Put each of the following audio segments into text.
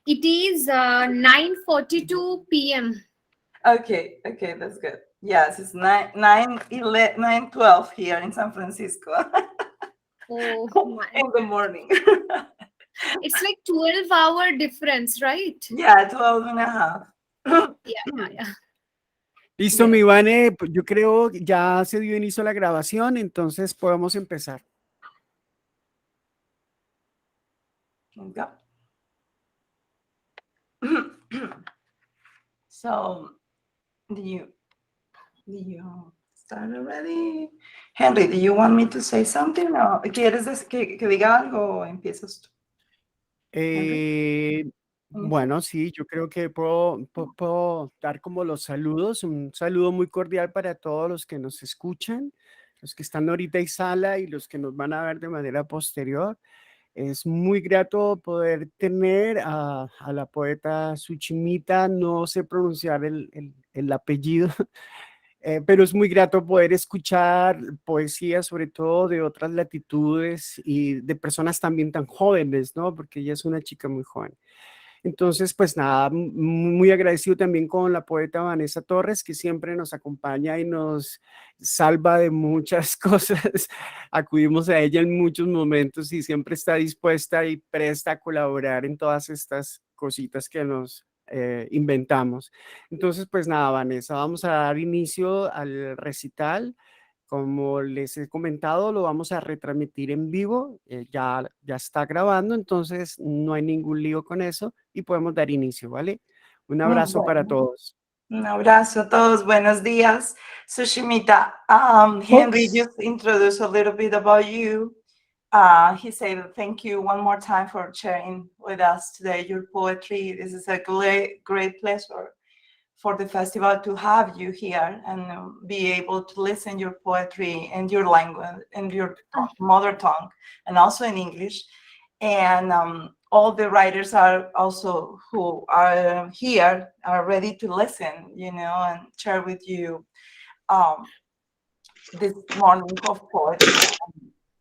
It is 9:42 p.m. Okay, that's good. Yes, it's 9:12 here in San Francisco Oh my. in the morning. It's like 12-hour difference, right? Yeah, 12 and a half. Yeah. Listo, Yeah. mi Vane, pues yo creo que ya se dio inicio a la grabación, entonces podemos empezar. Okay. So, do you start already? Henry, do you want me to say something? ¿O quieres que diga algo o empiezas tú? Bueno, sí, yo creo que puedo dar como los saludos, un saludo muy cordial para todos los que nos escuchan, los que están ahorita en sala y los que nos van a ver de manera posterior. Es muy grato poder tener a la poeta Suchismita, no sé pronunciar el apellido, pero es muy grato poder escuchar poesía, sobre todo de otras latitudes y de personas también tan jóvenes, ¿no? Porque ella es una chica muy joven. Entonces, pues nada, muy agradecido también con la poeta Vanessa Torres, que siempre nos acompaña y nos salva de muchas cosas. Acudimos a ella en muchos momentos y siempre está dispuesta y presta a colaborar en todas estas cositas que nos inventamos. Entonces, pues nada, Vanessa, vamos a dar inicio al recital. Como les he comentado, lo vamos a retransmitir en vivo, ya está grabando, entonces no hay ningún lío con eso y podemos dar inicio, ¿vale? Un abrazo para Bueno, todos. un abrazo a todos. Buenos días, Sushimita. Henry Oops. just introduced a little bit about you. He said thank you one more time for sharing with us today your poetry. This is a great pleasure for the festival to have you here and be able to listen your poetry in your language, in your mother tongue, and also in English. And all the writers are also who are here are ready to listen, and share with you this morning of poetry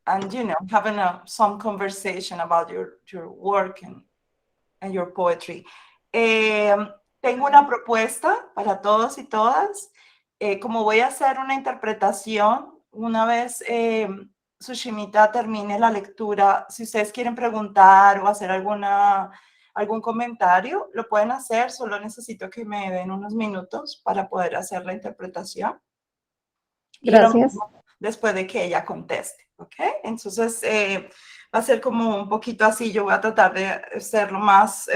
and having some conversation about your work and your poetry. Tengo una propuesta para todos y todas. Como voy a hacer una interpretación, una vez Sushimita termine la lectura, si ustedes quieren preguntar o hacer algún comentario, lo pueden hacer, solo necesito que me den unos minutos para poder hacer la interpretación. Gracias. Y lo mismo después de que ella conteste, ¿ok? Entonces, va a ser como un poquito así, yo voy a tratar de hacerlo más...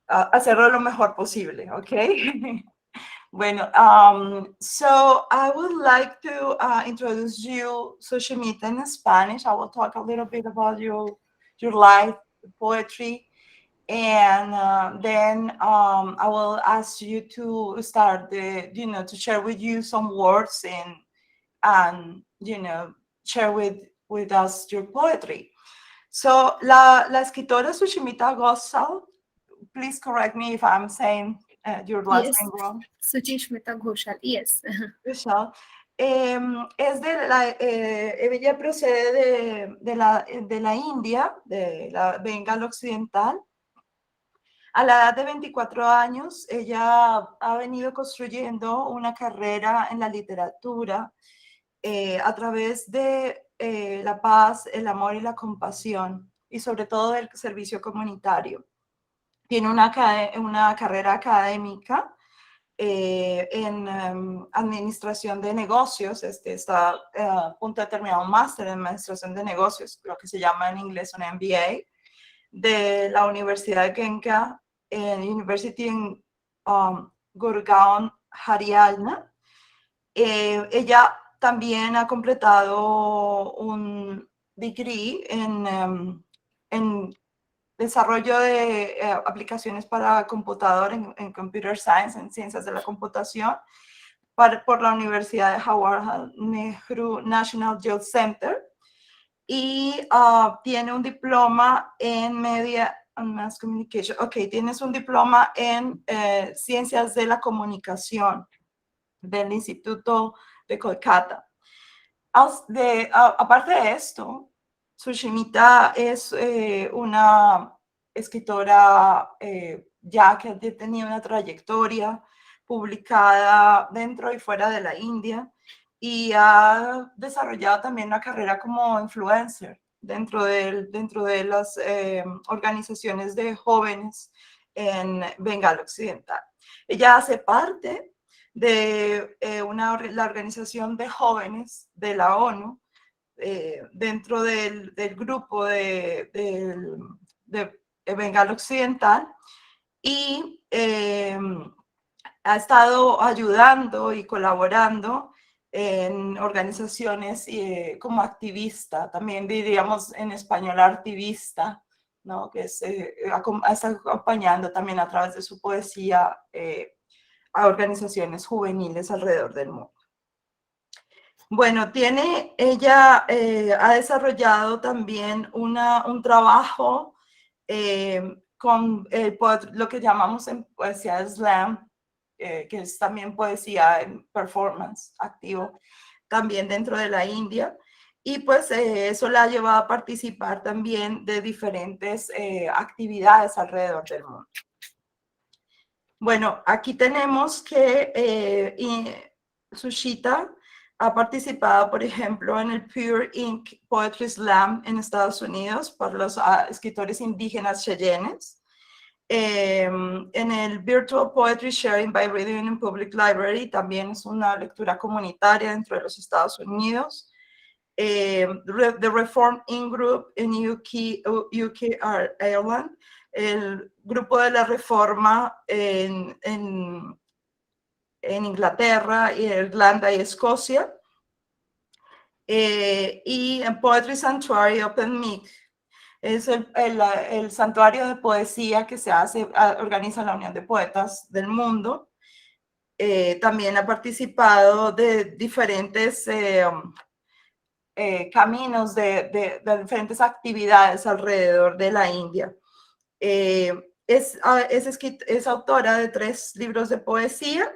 hacerlo lo mejor posible, ¿ok? Bueno, so I would like to introduce you, Sushimita, in Spanish. I will talk a little bit about your life, poetry, and then I will ask you to start to share with you some words and share with us your poetry. So la escritora Sushimita Ghoshal, please correct me if I'm saying your last Yes. name wrong. Suchismita Ghoshal. Yes. Ghoshal. Ella procede de la India, de la Bengal Occidental. A la edad de 24 años, ella ha venido construyendo una carrera en la literatura a través de la paz, el amor y la compasión, y sobre todo del servicio comunitario. Tiene una carrera académica en administración de negocios. Está a punto de terminar un máster en administración de negocios, lo que se llama en inglés un MBA, de la Universidad de Genka, University in Gurgaon, Haryana. Ella también ha completado un degree en desarrollo de aplicaciones para computador, en Computer Science, en ciencias de la computación, por la Universidad de Jawaharlal Nehru National Youth Center, y tiene un diploma en Media and Mass Communication. Ok, tienes un diploma en ciencias de la comunicación del Instituto de Kolkata. Aparte de esto, Sushimita es una escritora ya que tenía una trayectoria publicada dentro y fuera de la India, y ha desarrollado también una carrera como influencer dentro de las organizaciones de jóvenes en Bengala Occidental. Ella hace parte de la organización de jóvenes de la ONU, dentro del grupo de Bengala Occidental, y ha estado ayudando y colaborando en organizaciones como activista, también diríamos en español activista, ¿no? Que está acompañando también a través de su poesía a organizaciones juveniles alrededor del mundo. Bueno, ella ha desarrollado también un trabajo con lo que llamamos en poesía slam, que es también poesía en performance activo, también dentro de la India. Y pues eso la ha llevado a participar también de diferentes actividades alrededor del mundo. Bueno, aquí tenemos que Sushita ha participado, por ejemplo, en el Pure Ink Poetry Slam en Estados Unidos por los escritores indígenas cheyennes. En el Virtual Poetry Sharing by Reading in Public Library, también es una lectura comunitaria dentro de los Estados Unidos. The Reform In Group en UK Ireland, el grupo de la Reforma en Inglaterra, Irlanda y Escocia. Y en Poetry Sanctuary Open Mic, es el santuario de poesía que organiza la Unión de Poetas del Mundo. También ha participado de diferentes caminos, de diferentes actividades alrededor de la India. Es autora de 3 libros de poesía: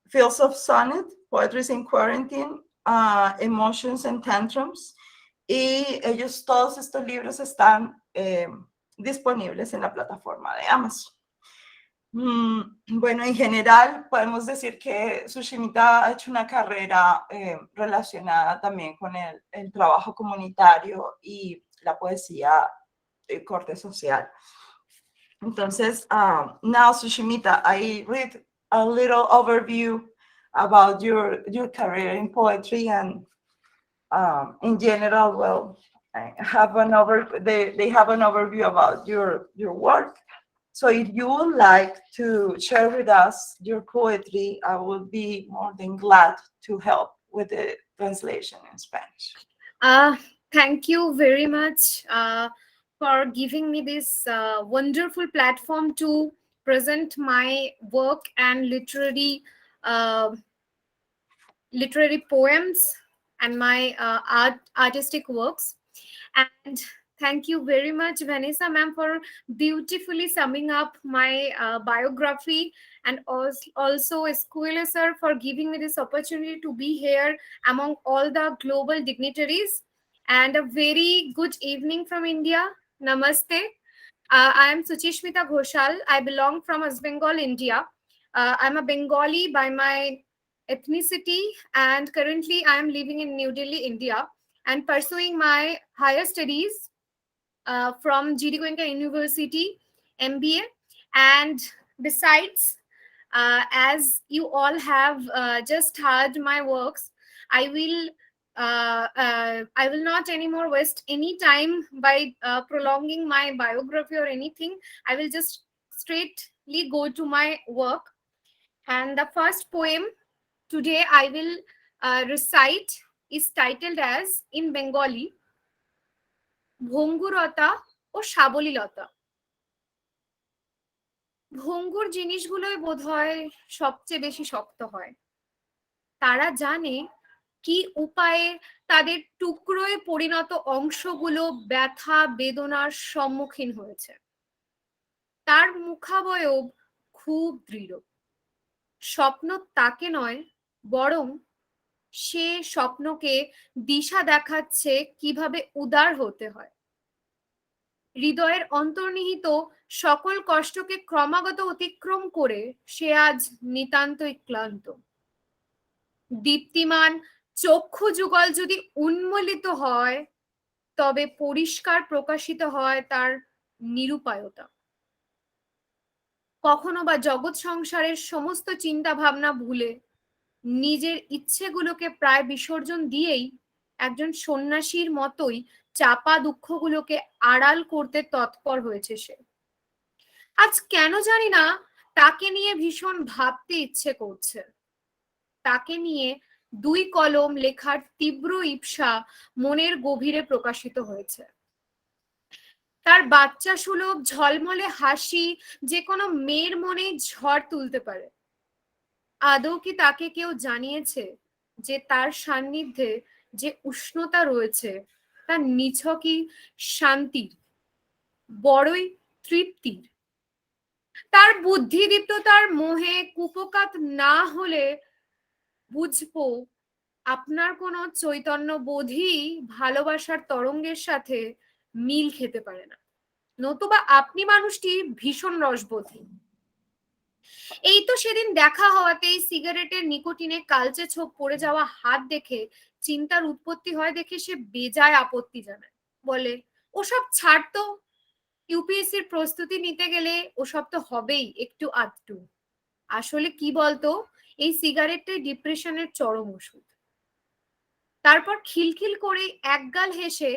Fields of Sonnet, Poetry in Quarantine, Emotions and Tantrums, y todos estos libros están disponibles en la plataforma de Amazon. Bueno, en general podemos decir que Suchismita ha hecho una carrera relacionada también con el trabajo comunitario y la poesía de corte social. Entonces, now Suchismita, I read a little overview about your career in poetry, and in general, well, they have an overview about your work. So if you would like to share with us your poetry, I would be more than glad to help with the translation in Spanish. Thank you very much for giving me this wonderful platform to present my work and literary poems and my artistic works. And thank you very much, Vanessa ma'am, for beautifully summing up my biography, and also Escuela sir for giving me this opportunity to be here among all the global dignitaries. And a very good evening from India. Namaste. I am Suchismita Ghoshal. I belong from West Bengal, India. I'm a Bengali by my ethnicity, and currently I am living in New Delhi, India, and pursuing my higher studies from GD Goenka University, MBA. And besides, as you all have just heard my works, I will not anymore waste any time by prolonging my biography or anything. I will just straightly go to my work. And the first poem today I will recite is titled as, in Bengali, ভঙ্গুরতা ও সাবলীলতা। ভঙ্গুর জিনিসগুলোই বোধহয় সবচেয়ে বেশি শক্ত হয়। তারা জানে কি উপায়ে তাদের টুকরোয় পরিণত অংশগুলো ব্যথা বেদনার সম্মুখীন হয়েছে। তার মুখাবয়ব খুব দৃঢ়। স্বপ্ন তাকে নয়, বরং সে স্বপ্নকে দিশা দেখাচ্ছে কিভাবে উদার হতে হয়। হৃদয়ের অন্তর্নিহিত সকল কষ্টকে ক্রমাগত অতিক্রম করে সে আজ নিতান্তই ক্লান্ত। দীপ্তিমান চক্ষু যুগল যদি উন্মোলিত হয়, তবে পরিষ্কার প্রকাশিত হয় তার নিরুপায়তা। কখনো বা জগৎ সংসারের সমস্ত চিন্তা ভাবনা ভুলে নিজের ইচ্ছেগুলোকে প্রায় বিসর্জন দিয়েই একজন সন্ন্যাসীর মতোই চাপা দুঃখগুলোকে আড়াল করতে তৎপর হয়েছে সে। আজ কেন জানি না তাকে নিয়ে ভীষণ ভাবতে ইচ্ছে করছে। তাকে নিয়ে দুই কলম লেখার তীব্র ইপ্সা মনের গভীরে প্রকাশিত হয়েছে। তার বাচ্চা সুলভ ঝলমলে হাসি যে কোনো মেয়ের মনে ঝড় তুলতে পারে। আদৌ কি তাকে কেউ জানিয়েছে যে তার সান্নিধ্যে যে উষ্ণতা রয়েছে তা নিছকই শান্তির, বড়ই তৃপ্তির। তার বুদ্ধিদীপ্ততার মোহে কুপকাত না হলে বুঝবো আপনার কোনো চৈতন্য বোধই ভালোবাসার তরঙ্গের সাথে মিল খেতে পারে না, নতুবা আপনি মানুষটি ভীষণ রসবোধী। এই তো সেদিন দেখা হওয়াতেই সিগারেটের নিকোটিনে কালচে ছোপ পড়ে যাওয়া হাত দেখে চিন্তার উৎপত্তি হয় দেখে সে বেজায় আপত্তি জানায়। বলে, ওসব ছাড় তো, ইউপিএসসির প্রস্তুতি নিতে গেলে ওসব তো হবেই একটু আধটু। আসলে কি বলতো, এই সিগারেটটাই ডিপ্রেশনের চরম ওষুধ। তারপর খিলখিল করে একগাল হেসে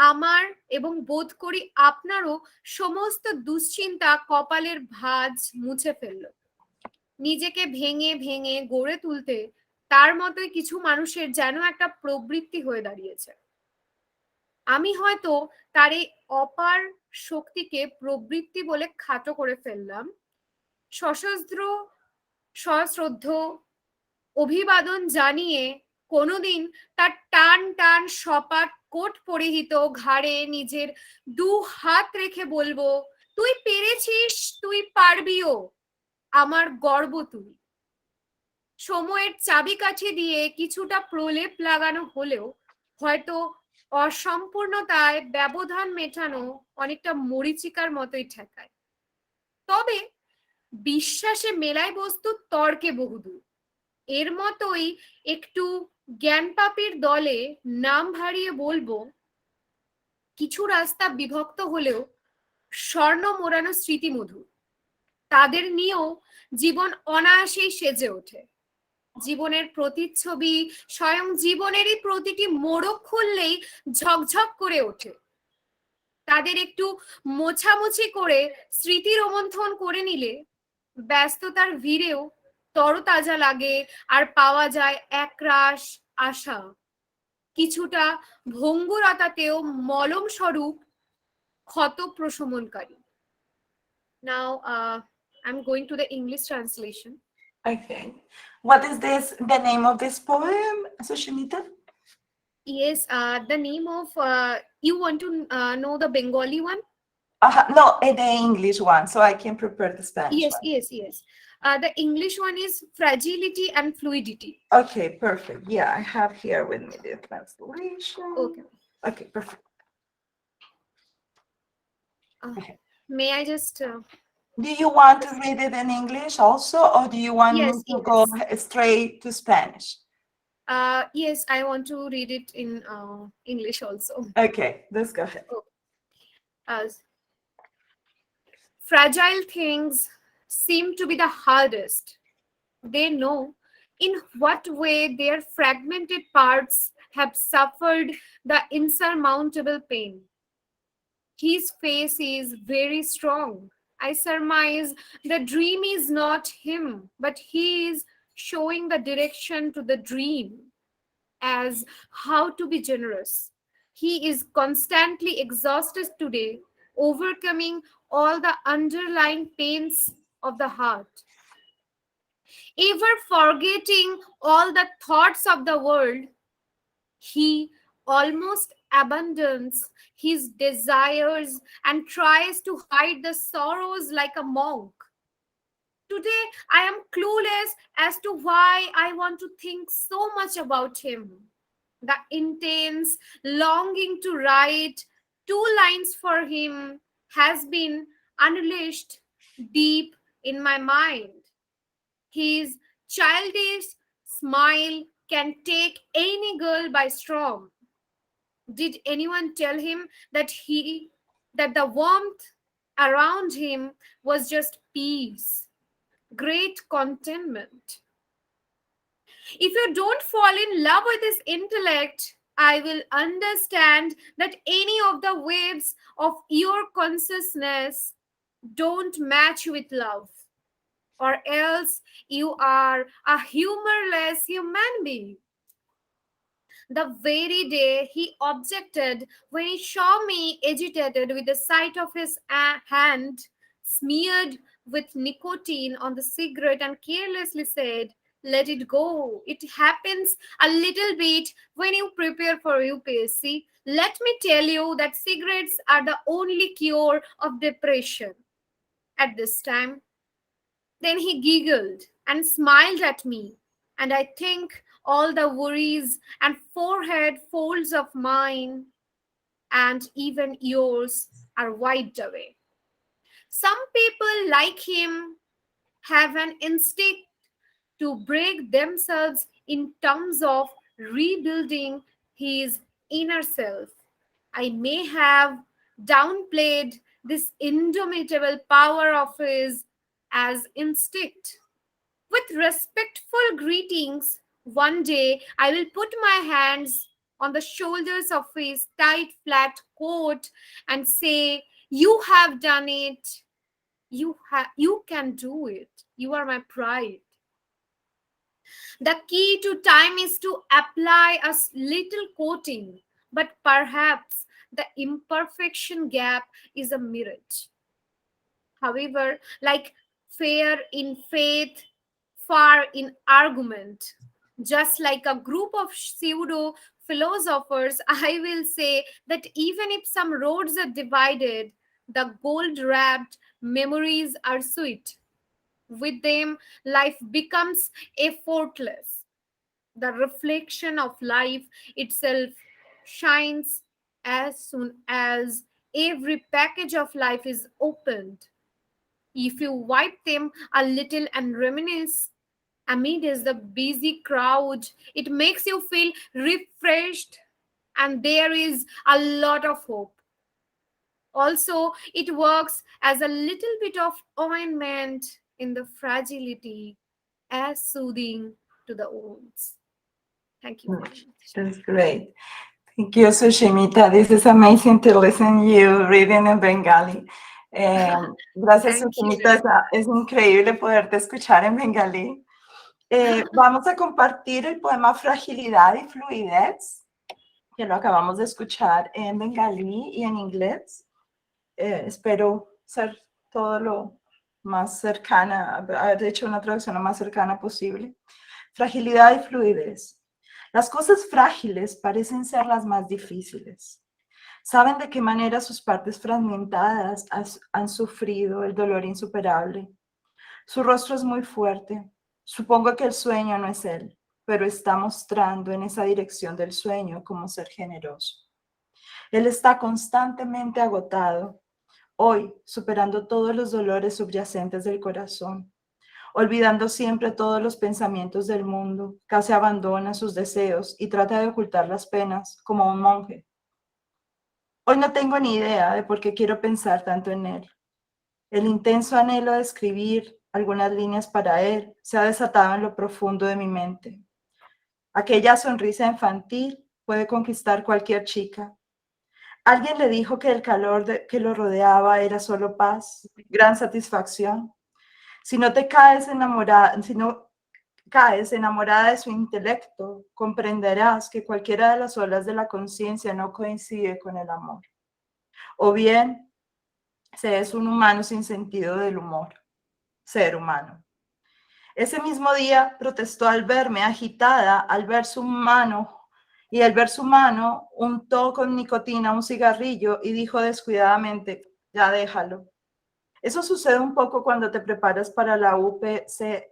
আমার এবং বোধ করি আপনারও সমস্ত দুশ্চিন্তা কপালের ভাঁজ মুছে ফেলল। নিজেকে ভেঙে ভেঙে গড়ে তুলতে তার মতোই কিছু মানুষের যেন একটা প্রবৃত্তি হয়ে দাঁড়িয়েছে। আমি হয়তো তার এই অপার শক্তিকে প্রবৃত্তি বলে খাটো করে ফেললাম। সশস্ত্র সশ্রদ্ধ অভিবাদন জানিয়ে কোনোদিন তার টান টান সপাট কোট পরিহিত ঘাড়ে নিজের দু হাত রেখে বলবো, তুই পেরেছিস, তুই পারবিও, আমার গর্ব তুই। সময়ের চাবিকাঠি দিয়ে কিছুটা প্রলেপ লাগানো হলেও হয়তো অসম্পূর্ণতায় ব্যবধান মেটানো অনেকটা মরীচিকার মতোই ঠেকায়। তবে বিশ্বাসে মেলায় বস্তু তর্কে বহুদূর। এর মতোই একটু জ্ঞানপাপীর দলে নাম ভারিয়ে বলবো, কিছু রাস্তা বিভক্ত হলেও স্বর্ণ মোড়ানো স্মৃতিমধুর। তাদের নিয়েও জীবন অনায়াসেই সেজে ওঠে। জীবনের প্রতিচ্ছবি স্বয়ং জীবনেরই প্রতিটি মোড়ক খুললেই ঝকঝক করে ওঠে। তাদের একটু মোছামুছি করে স্মৃতি রোমন্থন করে নিলে ব্যস্ততার ভিড়েও তরতাজা লাগে আর পাওয়া যায় একরাশ আশা, কিছুটা ভঙ্গুরতাতেও মলম স্বরূপ ক্ষত প্রশমনকারী। Now, I'm going to the English translation. Okay. What is the name of this poem, Suchismita? Yes, the name of, you want to know the Bengali one? No, the English one, so I can prepare the Spanish Yes, one. yes. The English one is Fragility and Fluidity. Okay, perfect. Yeah, I have here with me the translation. Okay. Okay, perfect. May I just... Do you want to read it in English also, or do you want Yes, me to yes. go straight to Spanish? Yes, I want to read it in English also. Okay, let's go ahead. Fragile things seem to be the hardest. They know in what way their fragmented parts have suffered the insurmountable pain. His face is very strong. I surmise the dream is not him, but he is showing the direction to the dream as how to be generous. He is constantly exhausted today, overcoming all the underlying pains of the heart. Ever forgetting all the thoughts of the world, he almost abandons his desires and tries to hide the sorrows like a monk. Today, I am clueless as to why I want to think so much about him. The intense longing to write, two lines for him has been unleashed deep in my mind. His childish smile can take any girl by storm. Did anyone tell him that the warmth around him was just peace, great contentment? If you don't fall in love with his intellect, I will understand that any of the waves of your consciousness don't match with love, or else you are a humorless human being. The very day he objected when he saw me agitated with the sight of his hand smeared with nicotine on the cigarette and carelessly said, "Let it go. It happens a little bit when you prepare for UPSC. Let me tell you that cigarettes are the only cure of depression." At this time, then he giggled and smiled at me, and I think all the worries and forehead folds of mine and even yours are wiped away. Some people like him have an instinct to break themselves in terms of rebuilding his inner self. I may have downplayed this indomitable power of his as instinct. With respectful greetings, one day I will put my hands on the shoulders of his tight, flat coat and say, "You have done it. You can do it. You are my pride." The key to time is to apply a little coating, but perhaps the imperfection gap is a mirage. However, like fair in faith, far in argument, just like a group of pseudo philosophers, I will say that even if some roads are divided, the gold wrapped memories are sweet. With them, life becomes effortless. The reflection of life itself shines as soon as every package of life is opened. If you wipe them a little and reminisce amidst the busy crowd, it makes you feel refreshed and there is a lot of hope. Also, it works as a little bit of ointment in the fragility, as soothing to the wounds. Thank you very much. That's great. Thank you, Suchismita. This is amazing to listen you reading in Bengali. Gracias, Thank you. Suchismita. Es increíble poderte escuchar en bengalí. Vamos a compartir el poema Fragilidad y Fluidez, que lo acabamos de escuchar en bengalí y en inglés. Espero ser todo lo más cercana, haber hecho una traducción lo más cercana posible. Fragilidad y fluidez. Las cosas frágiles parecen ser las más difíciles. Saben de qué manera sus partes fragmentadas han sufrido el dolor insuperable. Su rostro es muy fuerte. Supongo que el sueño no es él, pero está mostrando en esa dirección del sueño como ser generoso. Él está constantemente agotado, hoy superando todos los dolores subyacentes del corazón, olvidando siempre todos los pensamientos del mundo, casi abandona sus deseos y trata de ocultar las penas como un monje. Hoy no tengo ni idea de por qué quiero pensar tanto en él. El intenso anhelo de escribir algunas líneas para él se ha desatado en lo profundo de mi mente. Aquella sonrisa infantil puede conquistar cualquier chica. Alguien le dijo que el calor que lo rodeaba era solo paz, gran satisfacción. Si no caes enamorada de su intelecto, comprenderás que cualquiera de las olas de la conciencia no coincide con el amor. O bien, se es un humano sin sentido del humor, ser humano. Ese mismo día protestó al verme agitada, al ver su mano untó con nicotina un cigarrillo y dijo descuidadamente, ya déjalo. Eso sucede un poco cuando te preparas para la UPSC.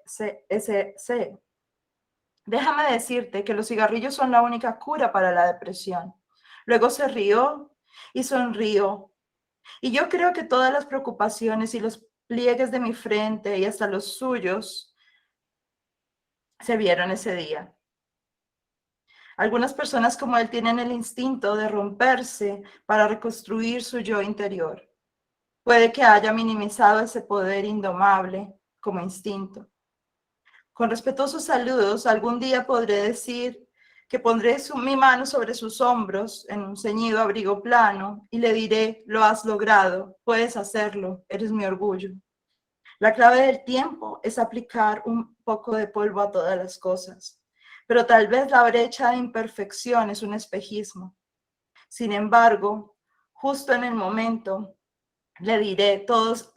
Déjame decirte que los cigarrillos son la única cura para la depresión. Luego se rió y sonrío. Y yo creo que todas las preocupaciones y los pliegues de mi frente y hasta los suyos se vieron ese día. Algunas personas como él tienen el instinto de romperse para reconstruir su yo interior. Puede que haya minimizado ese poder indomable como instinto. Con respetuosos saludos, algún día podré decir que pondré mi mano sobre sus hombros en un ceñido abrigo plano y le diré, lo has logrado, puedes hacerlo, eres mi orgullo. La clave del tiempo es aplicar un poco de polvo a todas las cosas, pero tal vez la brecha de imperfección es un espejismo. Sin embargo, justo en el momento le diré todos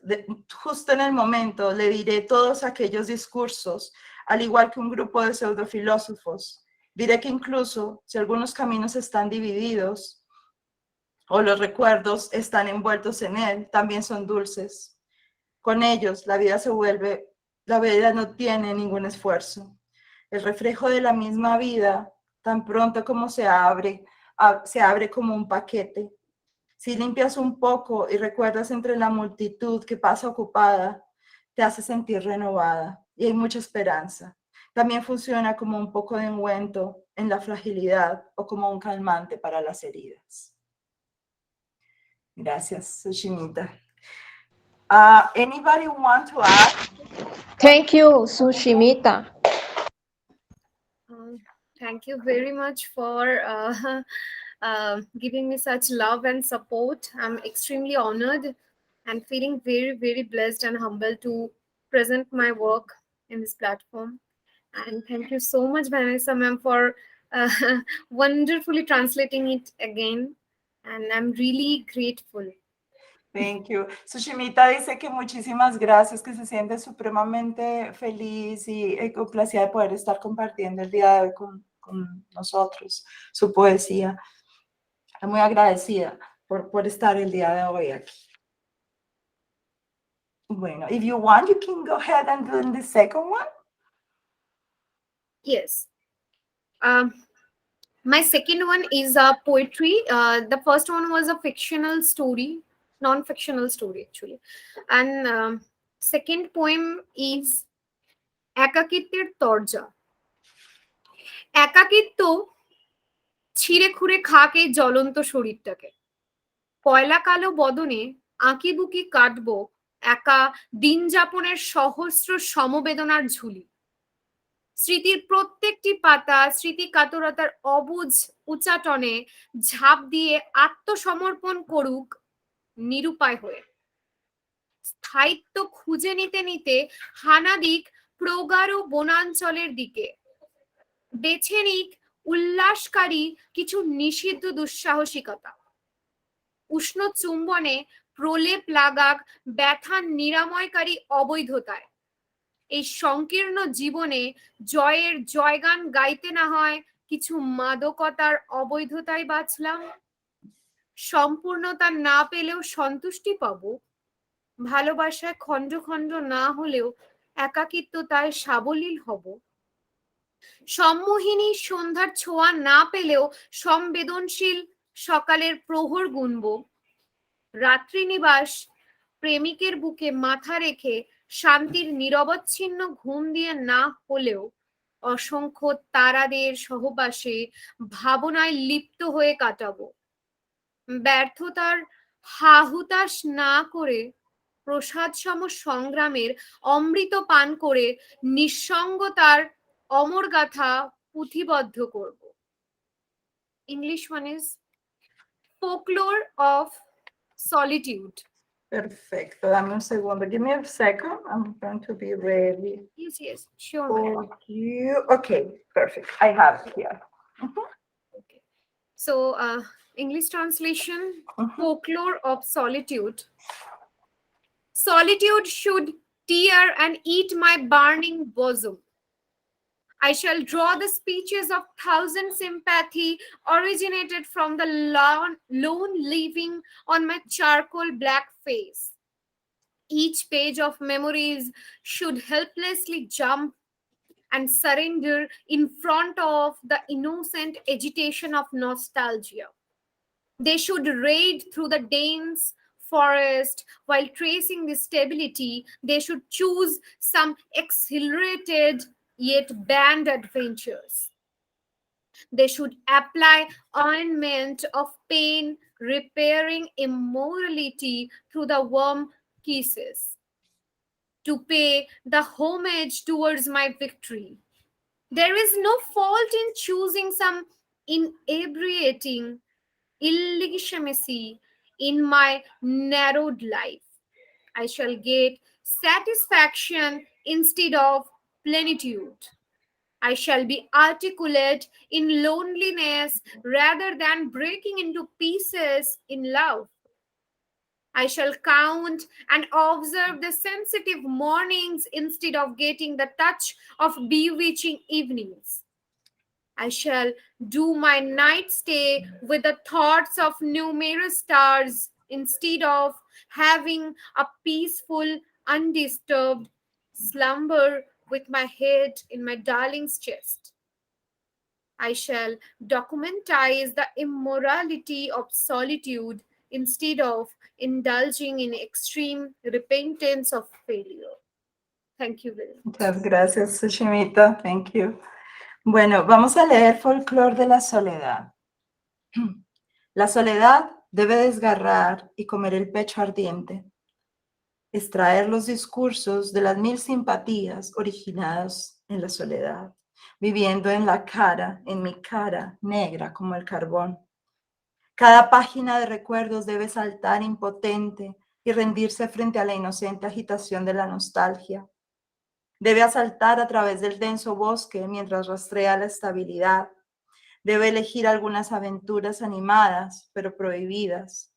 aquellos discursos, al igual que un grupo de pseudofilósofos. Diré que incluso si algunos caminos están divididos o los recuerdos están envueltos en él, también son dulces. Con ellos la vida no tiene ningún esfuerzo. El reflejo de la misma vida, tan pronto como se abre como un paquete. Si limpias un poco y recuerdas entre la multitud que pasa ocupada, te hace sentir renovada y hay mucha esperanza. También funciona como un poco de ungüento en la fragilidad o como un calmante para las heridas. Gracias, Suchismita. Anybody want to add? Thank you, Suchismita. Thank you very much for giving me such love and support. I'm extremely honored and feeling very, very blessed and humbled to present my work in this platform. And thank you so much, Vanessa ma'am, for uh, wonderfully translating it again. And I'm really grateful. Thank you. Suchismita dice que muchísimas gracias, que se siente supremamente feliz y complacida de poder estar compartiendo el día de hoy con nosotros su poesía. Estoy muy agradecida por estar el día de hoy aquí. Bueno, if you want, you can go ahead and do the second one. Yes. My second one is poetry. The first one was a fictional story, non-fictional story actually. And second poem is একাকিত্বের তরজা। একাকিত্ব ছিঁড়ে খুঁড়ে খাক এই জ্বলন্ত শরীরটাকে। কয়লা কালো বদনে আঁকিবুকি কাটবো একা দিন যাপনের সহস্র সমবেদনার ঝুলি। স্মৃতির প্রত্যেকটি পাতা স্মৃতি কাতরতার অবুঝ উচাটনে ঝাঁপ দিয়ে আত্মসমর্পণ করুক নিরুপায় হয়ে। স্থায়িত্ব খুঁজে নিতে নিতে হানা দিক প্রগাঢ় বনাঞ্চলের দিকে। বেছে নিক উল্লাসকারী কিছু নিষিদ্ধ দুঃসাহসিকতা। উষ্ণ চুম্বনে প্রলেপ লাগাক ব্যথা নিরাময়কারী অবৈধতায়। এই সংকীর্ণ জীবনে জয়ের জয়গান গাইতে না হয় কিছু মাদকতার অবৈধতায় বাঁচলাম। সম্পূর্ণতা না পেলেও সন্তুষ্টি পাবো। ভালোবাসায় খণ্ড খণ্ড না হলেও একাকিত্বতায় সাবলীল হব। সম্মোহিনী সন্ধ্যার ছোঁয়া না পেলেও সংবেদনশীল সকালের প্রহর গুনব। রাত্রিনিবাস প্রেমিকের বুকে মাথা রেখে শান্তির নিরবচ্ছিন্ন ঘুম দিয়ে না হলেও অসংখ্য তারাদের সহবাসে ভাবনায় লিপ্ত হয়ে কাটাবো। ব্যর্থতার হাহুতাশ না করে প্রসাদসম সংগ্রামের অমৃত পান করে নিঃসঙ্গতার অমর গাথা পুঁথিবদ্ধ করব। English one is Folklore of Solitude. Perfecto, dame un segundo. Give me a second. I'm going to be ready Yes, sure. for you. Okay, perfect. I have it here. Okay. So, English translation, Folklore of Solitude. Solitude should tear and eat my burning bosom. I shall draw the speeches of thousand sympathy originated from the lone living on my charcoal black face. Each page of memories should helplessly jump and surrender in front of the innocent agitation of nostalgia. They should raid through the dense forest while tracing the stability. They should choose some exhilarated yet banned adventures. They should apply ointment of pain, repairing immorality through the warm kisses, to pay the homage towards my victory. There is no fault in choosing some inebriating illegitimacy in my narrowed life. I shall get satisfaction instead of plenitude. I shall be articulate in loneliness rather than breaking into pieces in love. I shall count and observe the sensitive mornings instead of getting the touch of bewitching evenings. I shall do my night stay with the thoughts of numerous stars instead of having a peaceful, undisturbed slumber with my head in my darling's chest. I shall documentize the immorality of solitude instead of indulging in extreme repentance of failure. Thank you very much. Muchas gracias, Sushimita. Thank you. Bueno, vamos a leer Folclor de la Soledad. La soledad debe desgarrar y comer el pecho ardiente, extraer los discursos de las 1000 simpatías originadas en la soledad, viviendo en mi cara negra como el carbón. Cada página de recuerdos debe saltar impotente y rendirse frente a la inocente agitación de la nostalgia. Debe asaltar a través del denso bosque mientras rastrea la estabilidad. Debe elegir algunas aventuras animadas, pero prohibidas.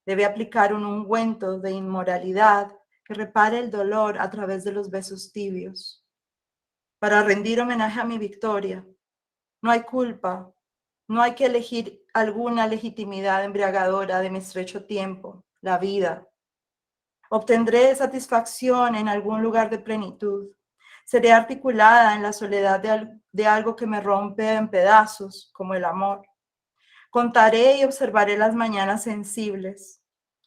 Debe aplicar un ungüento de inmoralidad que repare el dolor a través de los besos tibios. Para rendir homenaje a mi victoria, no hay culpa, no hay que elegir alguna legitimidad embriagadora de mi estrecho tiempo, la vida. Obtendré satisfacción en algún lugar de plenitud. Seré articulada en la soledad de algo que me rompe en pedazos, como el amor. Contaré y observaré las mañanas sensibles,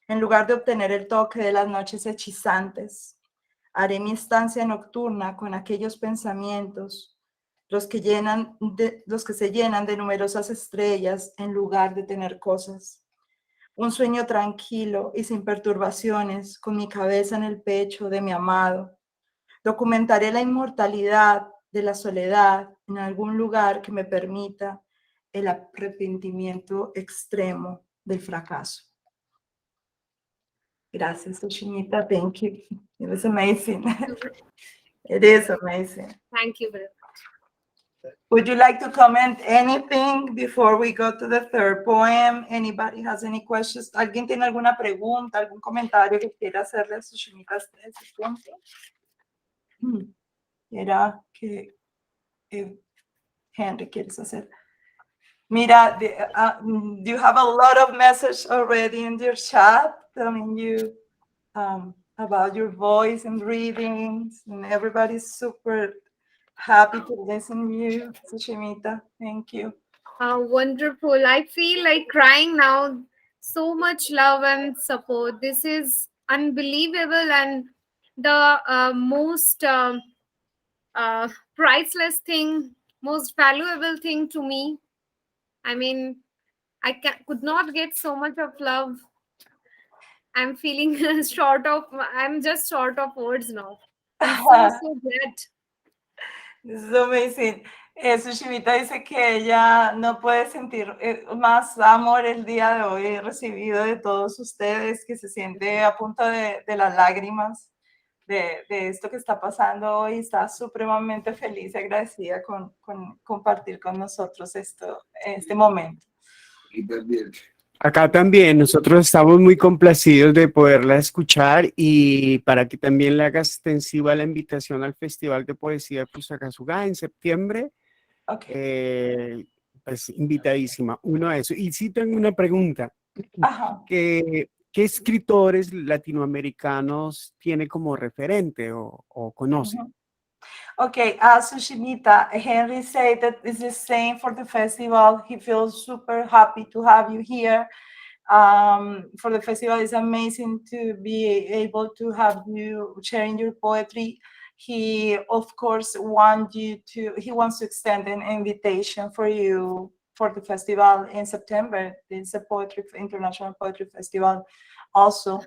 en lugar de obtener el toque de las noches hechizantes. Haré mi estancia nocturna con aquellos pensamientos, los que se llenan de numerosas estrellas en lugar de tener cosas. Un sueño tranquilo y sin perturbaciones, con mi cabeza en el pecho de mi amado. Documentaré la inmortalidad de la soledad en algún lugar que me permita el arrepentimiento extremo del fracaso. Gracias, Sushimita. Thank you. It was amazing. It is amazing. Thank you very much. Would you like to comment anything before we go to the third poem? Anybody has any questions? ¿Alguien tiene alguna pregunta, algún comentario que quiera hacerle a Sushimita hasta ese punto? Era que Henry quieres hacer. Mira, you have a lot of messages already in your chat telling you about your voice and readings, and everybody's super happy to listen to you, Sushimita. Thank you. Wonderful. I feel like crying now. So much love and support. This is unbelievable, and the most priceless thing, most valuable thing to me. I mean, could not get so much of love. I'm feeling I'm just short of words now. I'm so glad. This is amazing. Sushimita dice que ella no puede sentir más amor el día de hoy recibido de todos ustedes, que se siente a punto de las lágrimas de esto que está pasando hoy. Está supremamente feliz y agradecida con compartir con nosotros este momento. Acá también nosotros estamos muy complacidos de poderla escuchar, y para que también le hagas extensiva la invitación al Festival de Poesía de Fusagasugá en septiembre. Okay. Pues invitadísima, uno a eso. Y sí tengo una pregunta. Ajá. ¿Qué escritores latinoamericanos tiene como referente o conoce? Okay, Sushimita, Henry said that it's the same for the festival. He feels super happy to have you here. For the festival, it's amazing to be able to have you sharing your poetry. He, of course, he wants to extend an invitation for you for the festival in September. It's a international poetry festival also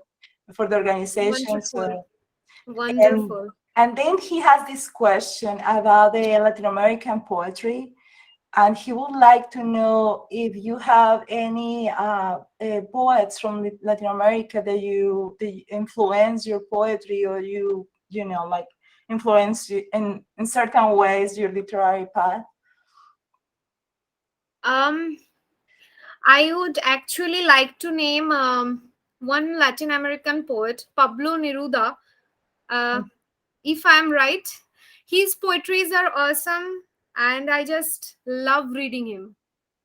for the organization. Wonderful. And, Wonderful. and then he has this question about the Latin American poetry, and he would like to know if you have any poets from Latin America that you influence your poetry, or like influence you in certain ways your literary path. I would actually like to name one Latin American poet, Pablo Neruda. If I'm right, his poetries are awesome, and I just love reading him.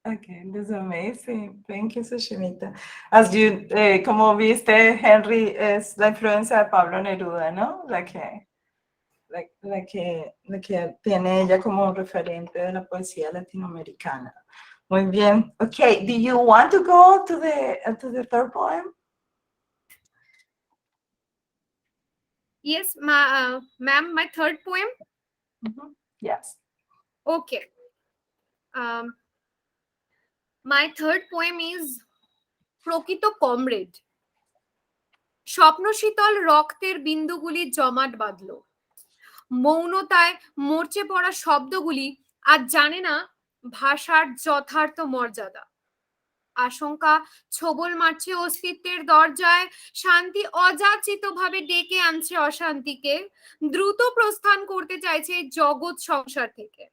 Okay, that's amazing. Thank you, Sushimita. As you, como viste, Henry es la influencia de Pablo Neruda, ¿no? La que tiene ella como referente de la poesía latinoamericana. Muy bien. Okay, do you want to go to the third poem? Yes, ma'am, my third poem. Yes. Okay. My third poem is প্রকৃত comrade. স্বপ্ন শীতল রক্তের বিন্দুগুলি জমাট বাঁধল, মৌনতায় মরচে পড়া শব্দগুলি আজ জানে না ভাষার যথার্থ মর্যাদা। আশঙ্কা ছোবল মারছে অস্তিত্বের দরজায়, শান্তি অযাচিতভাবে ডেকে আনছে অশান্তিকে, দ্রুত প্রস্থান করতে চাইছে জগৎ সংসার থেকে।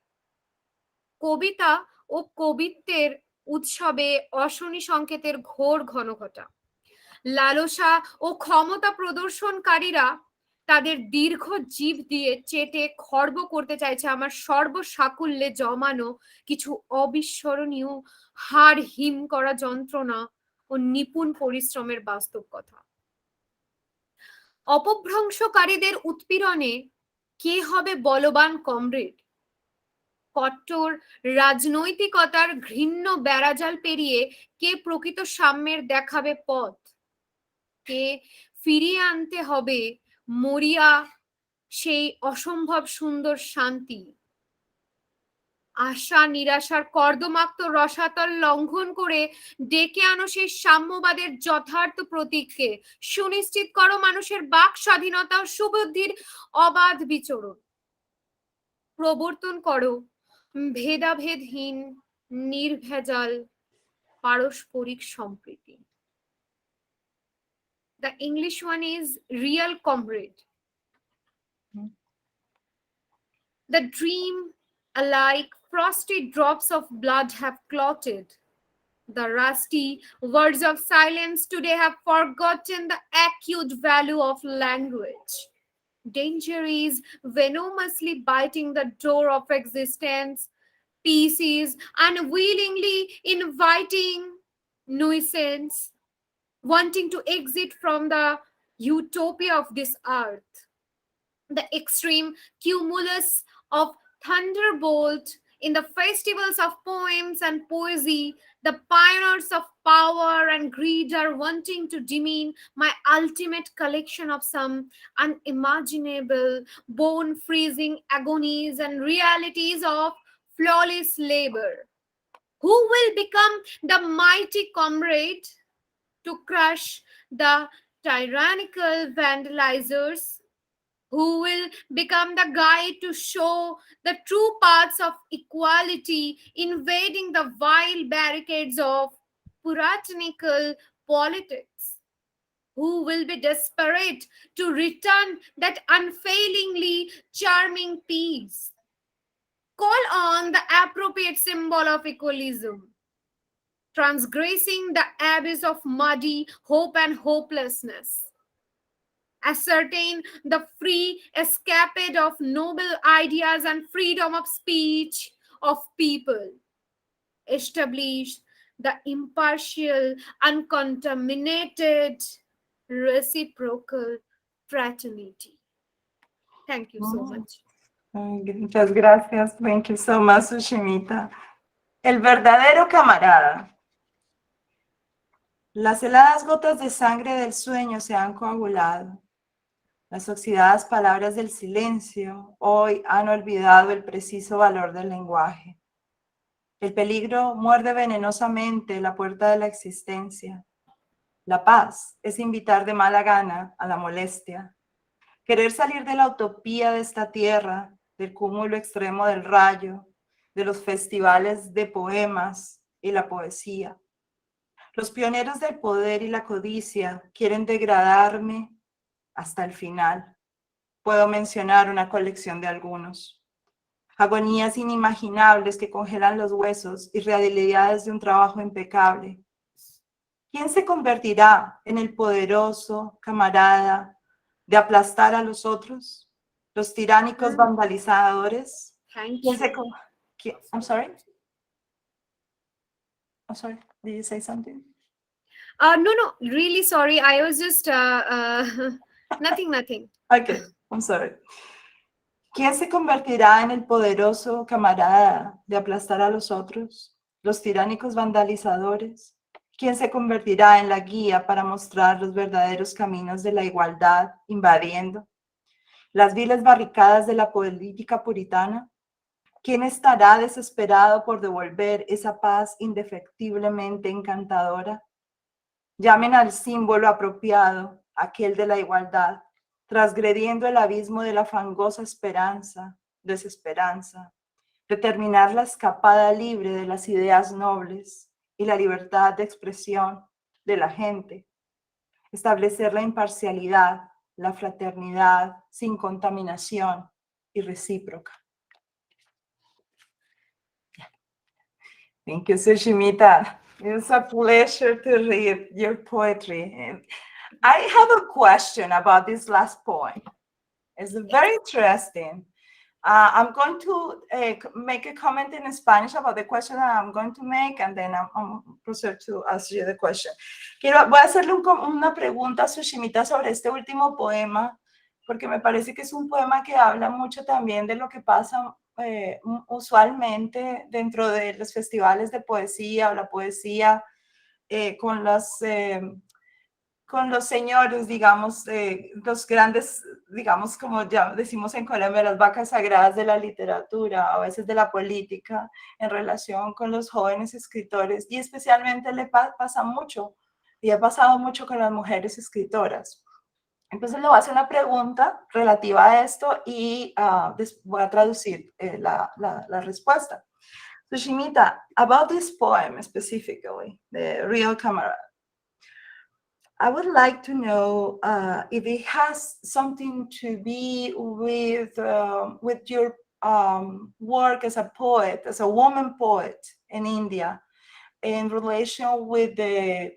কবিতা ও কবিত্বের উৎসবে অশনি সংকেতের ঘোর ঘনঘটা। লালসা ও ক্ষমতা প্রদর্শনকারীরা তাদের দীর্ঘ জিভ দিয়ে চেটে খর্ব করতে চাইছে আমার সর্বসাকুল্যে জমানো কিছু অবিস্মরণীয় হাড় হিম করা যন্ত্রণা ও নিপুণ পরিশ্রমের বাস্তব কথা। অপভ্রংশকারীদের উৎপীড়নে কে হবে বলবান কমরেড? কট্টর রাজনৈতিকতার ঘৃণ্য বেড়াজাল পেরিয়ে কে প্রকৃত সাম্যের দেখাবে পথ? কে ফিরিয়ে আনতে হবে মরিয়া সেই অসম্ভব সুন্দর শান্তি? আশা নিরাশার কর্দমাক্ত রসাতল লঙ্ঘন করে ডেকে আনো সেই সাম্যবাদের যথার্থ প্রতীককে। সুনিশ্চিত করো মানুষের বাক স্বাধীনতা ও সুবুদ্ধির অবাধ বিচরণ। প্রবর্তন করো ভেদাভেদহীন নির্ভেজাল পারস্পরিক সম্প্রীতি। The English one is real comrade. The dream alike frosty drops of blood have clotted. The rusty words of silence today have forgotten the acute value of language. Danger is venomously biting the door of existence. Peace is unwillingly inviting nuisance, wanting to exit from the utopia of this earth. The extreme cumulus of thunderbolt in the festivals of poems and poesy, the pioneers of power and greed are wanting to demean my ultimate collection of some unimaginable, bone-freezing agonies and realities of flawless labor. Who will become the mighty comrade to crush the tyrannical vandalizers? Who will become the guide to show the true paths of equality, invading the vile barricades of puritanical politics? Who will be desperate to return that unfailingly charming peace? Call on the appropriate symbol of equalism, transgressing the abyss of muddy hope and hopelessness. Ascertain the free escapade of noble ideas and freedom of speech of people. Establish the impartial, uncontaminated, reciprocal fraternity. Thank you so much. Muchas gracias. Thank you so much, Sushimita. El verdadero camarada. Las heladas gotas de sangre del sueño se han coagulado. Las oxidadas palabras del silencio hoy han olvidado el preciso valor del lenguaje. El peligro muerde venenosamente la puerta de la existencia. La paz es invitar de mala gana a la molestia. Querer salir de la utopía de esta tierra, del cúmulo extremo del rayo, de los festivales de poemas y la poesía. Los pioneros del poder y la codicia quieren degradarme hasta el final. Puedo mencionar una colección de algunos. Agonías inimaginables que congelan los huesos y realidades de un trabajo impecable. ¿Quién se convertirá en el poderoso camarada de aplastar a los otros? Los tiránicos vandalizadores. Thank ¿Quién you. se I'm sorry? I'm sorry, did you say something? No, really sorry. I was just nothing. Okay, I'm sorry. ¿Quién se convertirá en el poderoso camarada de aplastar a los otros? Los tiránicos vandalizadores. ¿Quién se convertirá en la guía para mostrar los verdaderos caminos de la igualdad, invadiendo las viles barricadas de la política puritana? ¿Quién estará desesperado por devolver esa paz indefectiblemente encantadora? Llamen al símbolo apropiado, aquel de la igualdad, transgrediendo el abismo de la fangosa esperanza, desesperanza, determinar la escapada libre de las ideas nobles y la libertad de expresión de la gente, establecer la imparcialidad, la fraternidad sin contaminación y recíproca. Thank you, Sushimita. It's a pleasure to read your poetry. I have a question about this last poem. It's very interesting. I'm going to make a comment in Spanish about the question that I'm going to make, and then I'm proceed to ask you the question. Voy a hacerle una pregunta a Sushimita sobre este último poema, porque me parece que es un poema que habla mucho también de lo que pasa usualmente dentro de los festivales de poesía o la poesía con los señores, digamos, los grandes, digamos, como ya decimos en Colombia, las vacas sagradas de la literatura, a veces de la política, en relación con los jóvenes escritores, y especialmente le pasa mucho, y ha pasado mucho con las mujeres escritoras. Entonces le voy a hacer una pregunta relativa a esto y voy a traducir la respuesta. Sushimita, about this poem specifically, The Real Camera, I would like to know if it has something to be with your work as a poet, as a woman poet in India, in relation with the,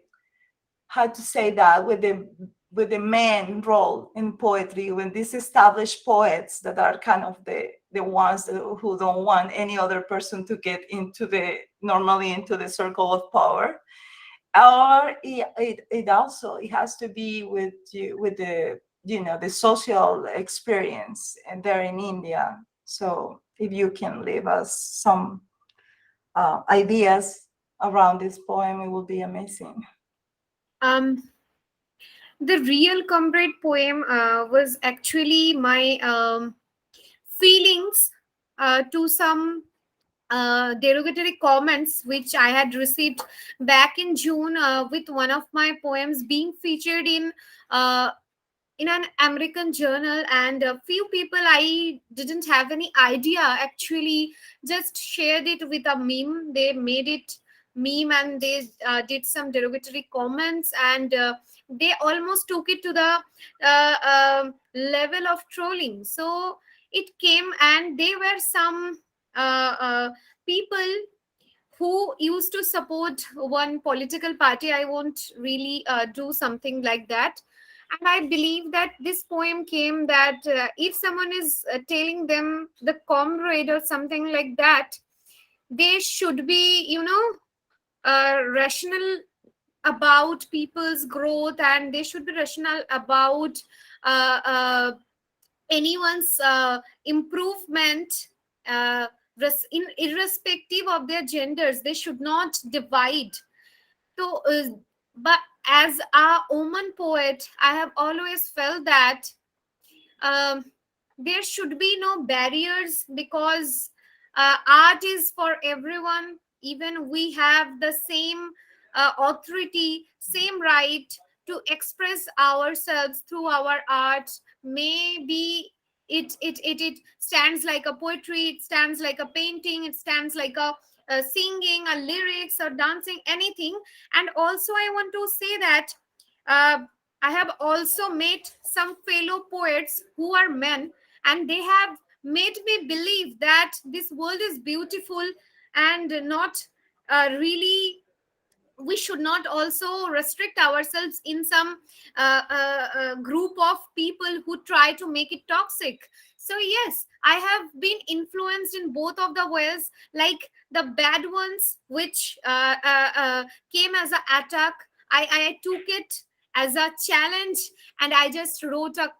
how to say that, with the man role in poetry, when these established poets that are kind of the ones who don't want any other person to get normally into the circle of power. Or it also has to be with the the social experience and there in India. So if you can leave us some ideas around this poem, it would be amazing. The Real Comrade poem was actually my feelings to some derogatory comments which I had received back in June with one of my poems being featured in an American journal, and a few people I didn't have any idea actually just shared it with a meme. They made it meme and they did some derogatory comments, and they almost took it to the level of trolling. So it came, and they were some people who used to support one political party. I won't really do something like that. And I believe that this poem came that if someone is telling them the comrade or something like that, they should be, rational about people's growth, and they should be rational about anyone's improvement, irrespective of their genders. They should not divide. So, but as a woman poet, I have always felt that um, there should be no barriers, because art is for everyone. Even we have the same authority, same right to express ourselves through our art. Maybe it stands like a poetry, it stands like a painting, it stands like a singing, a lyrics, or dancing, anything. And also I want to say that uh, I have also met some fellow poets who are men, and they have made me believe that this world is beautiful, and not really, we should not also restrict ourselves in some group of people who try to make it toxic. So yes, I have been influenced in both of the ways, like the bad ones which came as an attack. I took it as a challenge, and I just wrote a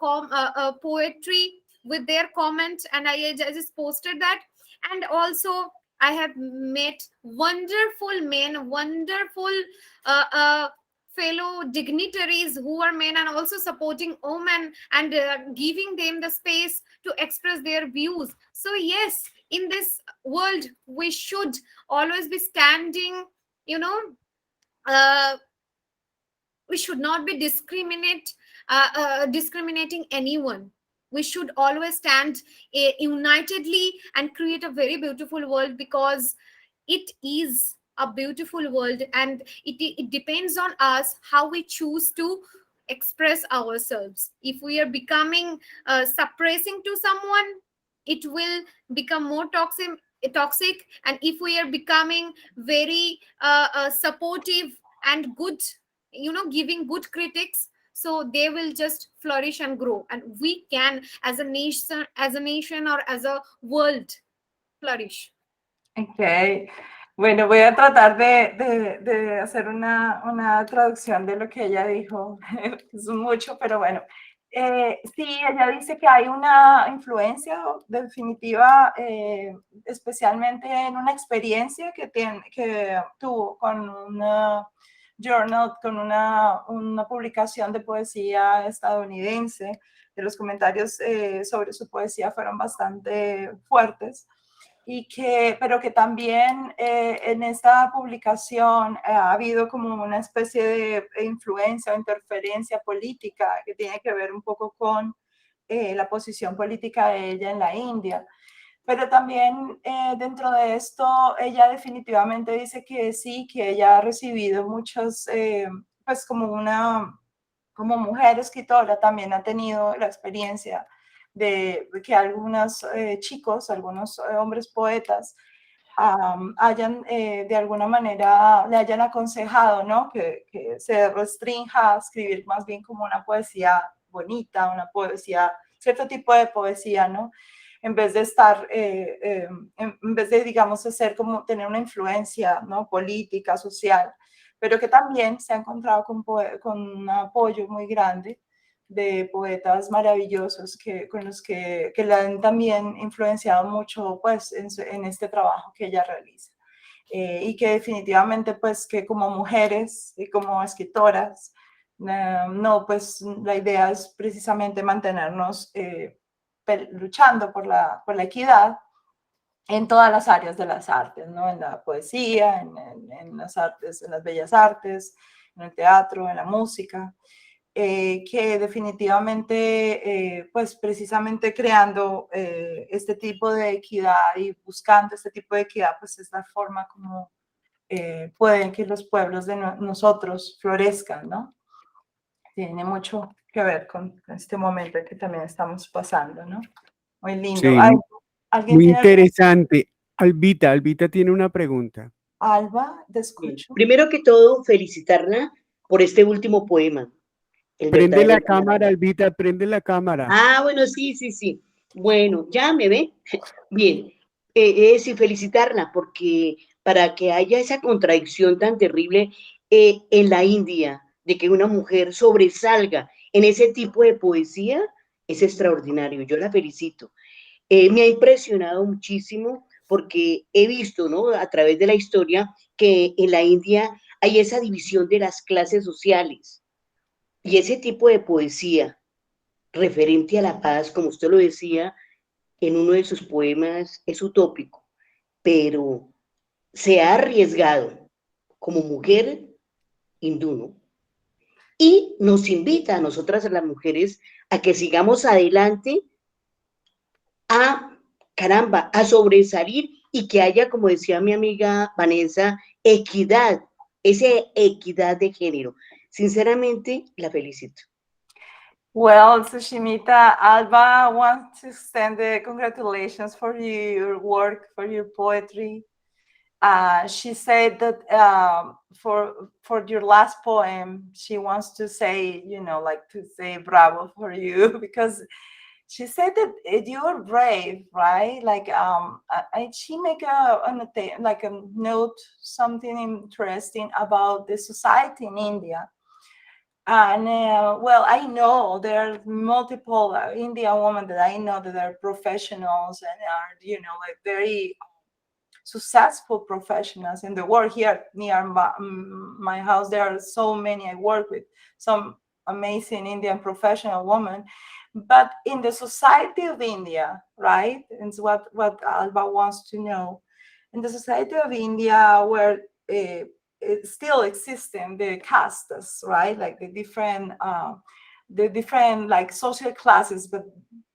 poetry with their comment, and I just posted that. And also I have met wonderful men, wonderful fellow dignitaries who are men, and also supporting women, and giving them the space to express their views. So yes, in this world, we should always be standing, you know, uh, we should not be discriminating anyone. We should always stand unitedly and create a very beautiful world, because it is a beautiful world, and it depends on us how we choose to express ourselves. If we are becoming suppressing to someone, it will become more toxic. And if we are becoming very supportive and good, giving good critics, so they will just flourish and grow, and we can, as a nation or as a world, flourish. Ok, bueno, voy a tratar de hacer una traducción de lo que ella dijo. Es mucho, pero bueno. Sí, ella dice que hay una influencia definitiva, especialmente en una experiencia que tuvo con una journal, con una publicación de poesía estadounidense. De los comentarios sobre su poesía fueron bastante fuertes. Pero que también en esta publicación ha habido como una especie de influencia o interferencia política que tiene que ver un poco con la posición política de ella en la India. Pero también dentro de esto, ella definitivamente dice que sí, que ella ha recibido muchos, pues como mujer escritora también ha tenido la experiencia de que algunos chicos, algunos hombres poetas, hayan de alguna manera le hayan aconsejado, ¿no? Que se restrinja a escribir más bien como una poesía bonita, una poesía, cierto tipo de poesía, ¿no? En vez de estar, en vez de, digamos, ser como tener una influencia, ¿no? Política, social, pero que también se ha encontrado con un apoyo muy grande de poetas maravillosos con los que le han también influenciado mucho pues, en este trabajo que ella realiza. Y que definitivamente pues que como mujeres y como escritoras, no, pues la idea es precisamente mantenernos luchando por la equidad en todas las áreas de las artes, ¿no? En la poesía, en las artes, en las bellas artes, en el teatro, en la música. Que definitivamente, pues precisamente creando este tipo de equidad y buscando este tipo de equidad, pues es la forma como pueden que los pueblos de nosotros florezcan, ¿no? Tiene mucho que ver con este momento que también estamos pasando, ¿no? Muy lindo. Sí, ¿Alguien muy tiene alguna? interesante. Albita tiene una pregunta. Alba, te Bien. escucho. Primero que todo, felicitarla por este último poema. El Prende verdadero la amor. cámara, Albita, prende la cámara. Ah, bueno, sí. Bueno, ya me ve. Bien, sí, felicitarla porque para que haya esa contradicción tan terrible en la India, de que una mujer sobresalga en ese tipo de poesía, Es extraordinario, yo la felicito. Me ha impresionado muchísimo porque he visto, ¿no? A través de la historia que en la India hay esa división de las clases sociales y ese tipo de poesía referente a la paz, como usted lo decía en uno de sus poemas, es utópico, pero se ha arriesgado como mujer hindú, ¿no? Y nos invita a nosotras, a las mujeres, a que sigamos adelante, a, caramba, a sobresalir y que haya, como decía mi amiga Vanessa, equidad, esa equidad de género. Sinceramente, la felicito. Well, Sushimita, Alba wants to extend the congratulations for your work, for your poetry. She said that for your last poem, she wants to say, like to say bravo for you because she said that you're brave, right? Like she make like a note, something interesting about the society in India. And well, I know there are multiple Indian women that I know that are professionals and are, like very successful professionals in the world. Here near my house, there are so many. I work with some amazing Indian professional women. But in the society of India, right? And it's what Alba wants to know. In the society of India, where it still existing the castes, right? Like the different like social classes, but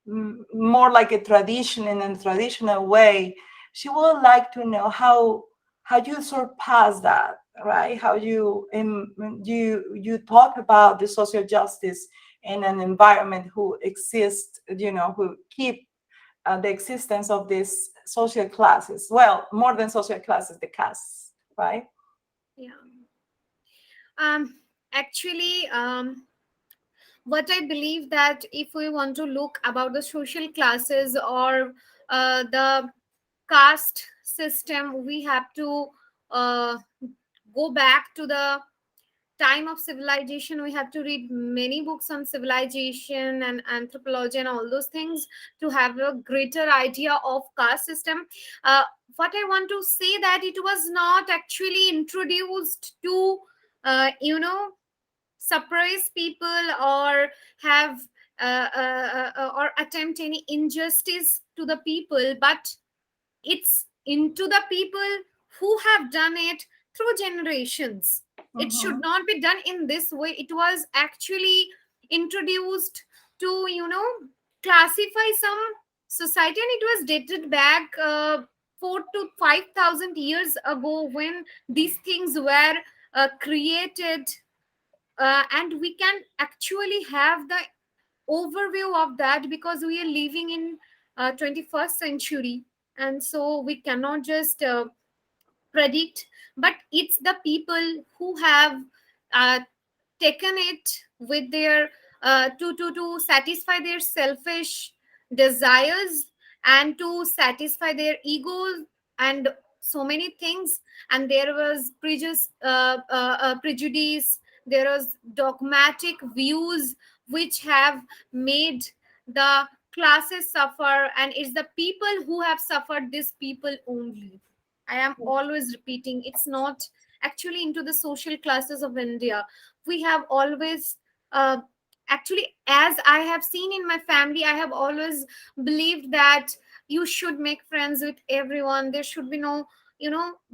more like a tradition in a traditional way. She would like to know how you surpass that, right? How you talk about the social justice in an environment who exists, who keep the existence of these social classes. Well, more than social classes, the castes, right? Yeah. Actually, what I believe that if we want to look about the social classes or the caste system, we have to uh, go back to the time of civilization. We have to read many books on civilization and anthropology and all those things to have a greater idea of caste system. uh, what I want to say that it was not actually introduced to suppress people or have or attempt any injustice to the people, but it's into the people who have done it through generations. It should not be done in this way. It was actually introduced to classify some society, and it was dated back 4 to 5,000 years ago when these things were created. And we can actually have the overview of that because we are living in 21st century, and so we cannot just predict, but it's the people who have uh, taken it with their to satisfy their selfish desires and to satisfy their egos and so many things. And there was prejudice, there was dogmatic views which have made the classes suffer, and it's the people who have suffered, these people only. I am always repeating, it's not actually into the social classes of India. We have always uh, actually, as I have seen in my family, I have always believed that you should make friends with everyone. There should be no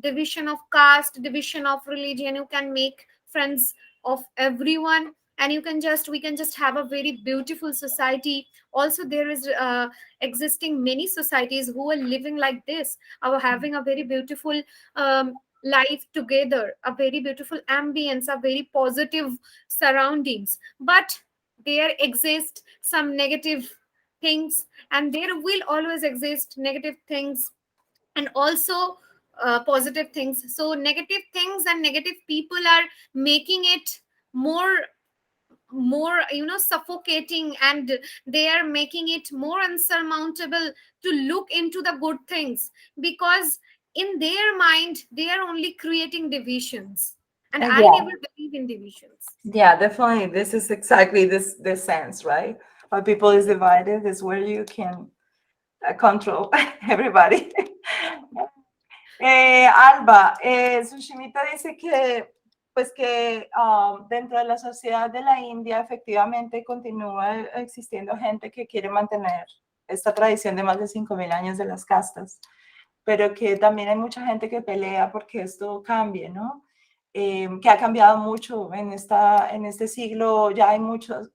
division of caste, division of religion. You can make friends of everyone, and we can just have a very beautiful society. Also, there is existing many societies who are living like this, are having a very beautiful life together, a very beautiful ambience, a very positive surroundings. But there exist some negative things, and there will always exist negative things, and also positive things. So negative things and negative people are making it more suffocating, and they are making it more unsurmountable to look into the good things, because in their mind they are only creating divisions, and I Yeah, never believe in divisions. yeah, definitely. This is exactly this sense, right? how people is divided is where you can control everybody. Alba, Sushimita dice que pues que dentro de la sociedad de la India efectivamente continúa existiendo gente que quiere mantener esta tradición de más de 5.000 años de las castas, pero que también hay mucha gente que pelea porque esto cambie, ¿no? Que ha cambiado mucho en este siglo, ya hay muchas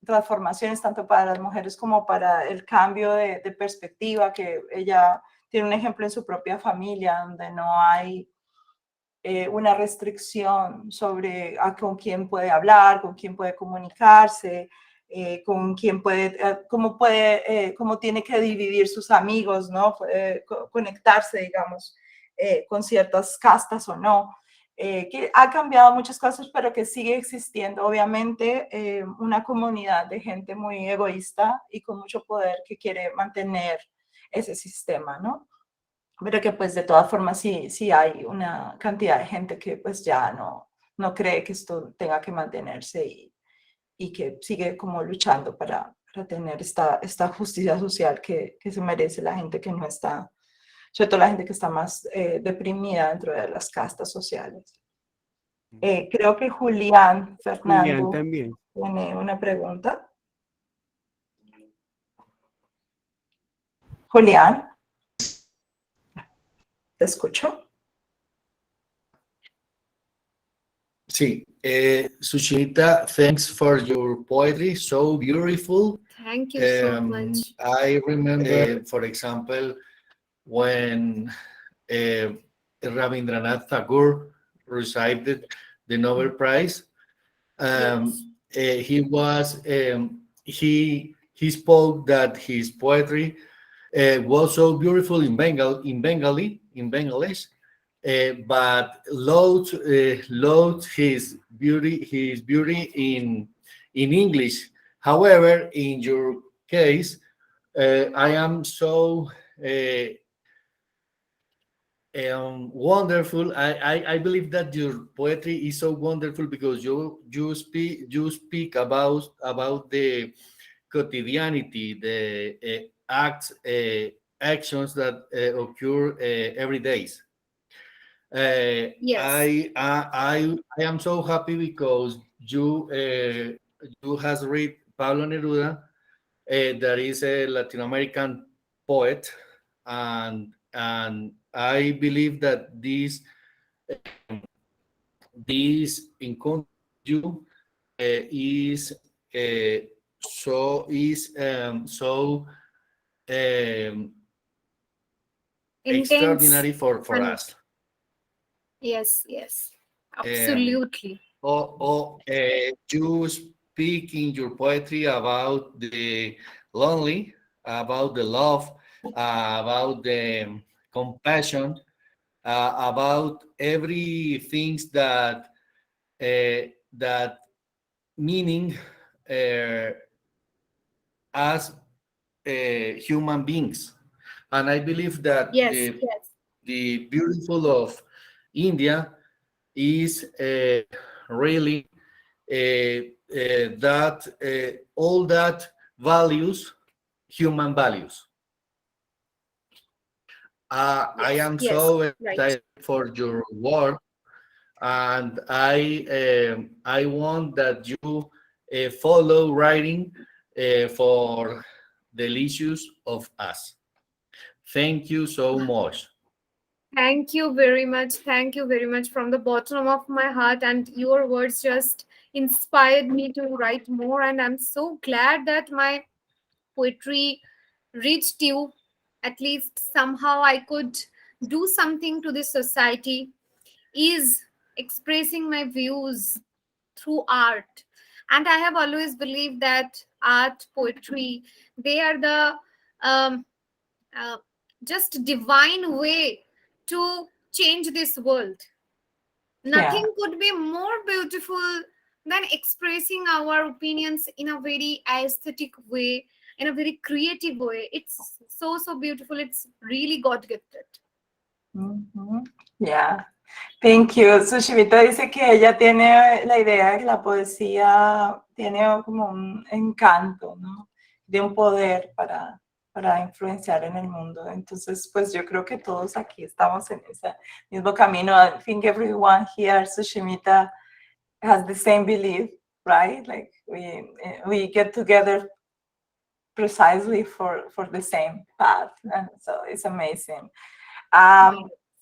transformaciones tanto para las mujeres como para el cambio de perspectiva, que ella tiene un ejemplo en su propia familia donde no hay una restricción sobre con quién puede hablar, con quién puede comunicarse, con quién puede, cómo tiene que dividir sus amigos, ¿no? Conectarse, digamos, con ciertas castas o no. Que ha cambiado muchas cosas, pero que sigue existiendo, obviamente, una comunidad de gente muy egoísta y con mucho poder que quiere mantener ese sistema, ¿no? Pero que pues de todas formas sí hay una cantidad de gente que pues ya no cree que esto tenga que mantenerse y que sigue como luchando para tener esta justicia social que se merece la gente que no está, sobre todo la gente que está más deprimida dentro de las castas sociales. Creo que Julián Fernando también. tiene una pregunta. Julián, ¿te escucho? Sí, Sushimita, thanks for your poetry, so beautiful. Thank you so much. I remember, for example, when Rabindranath Tagore received the Nobel Prize. He spoke that his poetry was so beautiful in Bengali, but loathed his beauty in English. However, in your case, I am so wonderful. I believe that your poetry is so wonderful because you speak about the quotidianity, the actions that occur every day. Yes. I am so happy because you has read Pablo Neruda, that is a Latin American poet, and I believe that this encounter you is so Intense. extraordinary for us. Yes, absolutely. You speak in your poetry about the lonely, about the love, about the compassion, about everything that meaning as human beings. And I believe that the beautiful of India is really that all that values, human values. I am so excited for your work, and I want that you follow writing for the issues of us. Thank you so much. Thank you very much. Thank you very much from the bottom of my heart. And your words just inspired me to write more. And I'm so glad that my poetry reached you. At least somehow I could do something to this society, is expressing my views through art. And I have always believed that art, poetry, they are the just divine way to change this world. Nothing could be more beautiful than expressing our opinions in a very aesthetic way, in a very creative way. It's so beautiful. It's really God gifted. Yeah. Thank you. Sushimita dice que ella tiene la idea de que la poesía tiene como un encanto, ¿no? un poder para influenciar en el mundo. Entonces, pues yo creo que todos aquí estamos en ese mismo camino. I think everyone here, Suchismita, has the same belief, right? Like we get together precisely for the same path, and so it's amazing.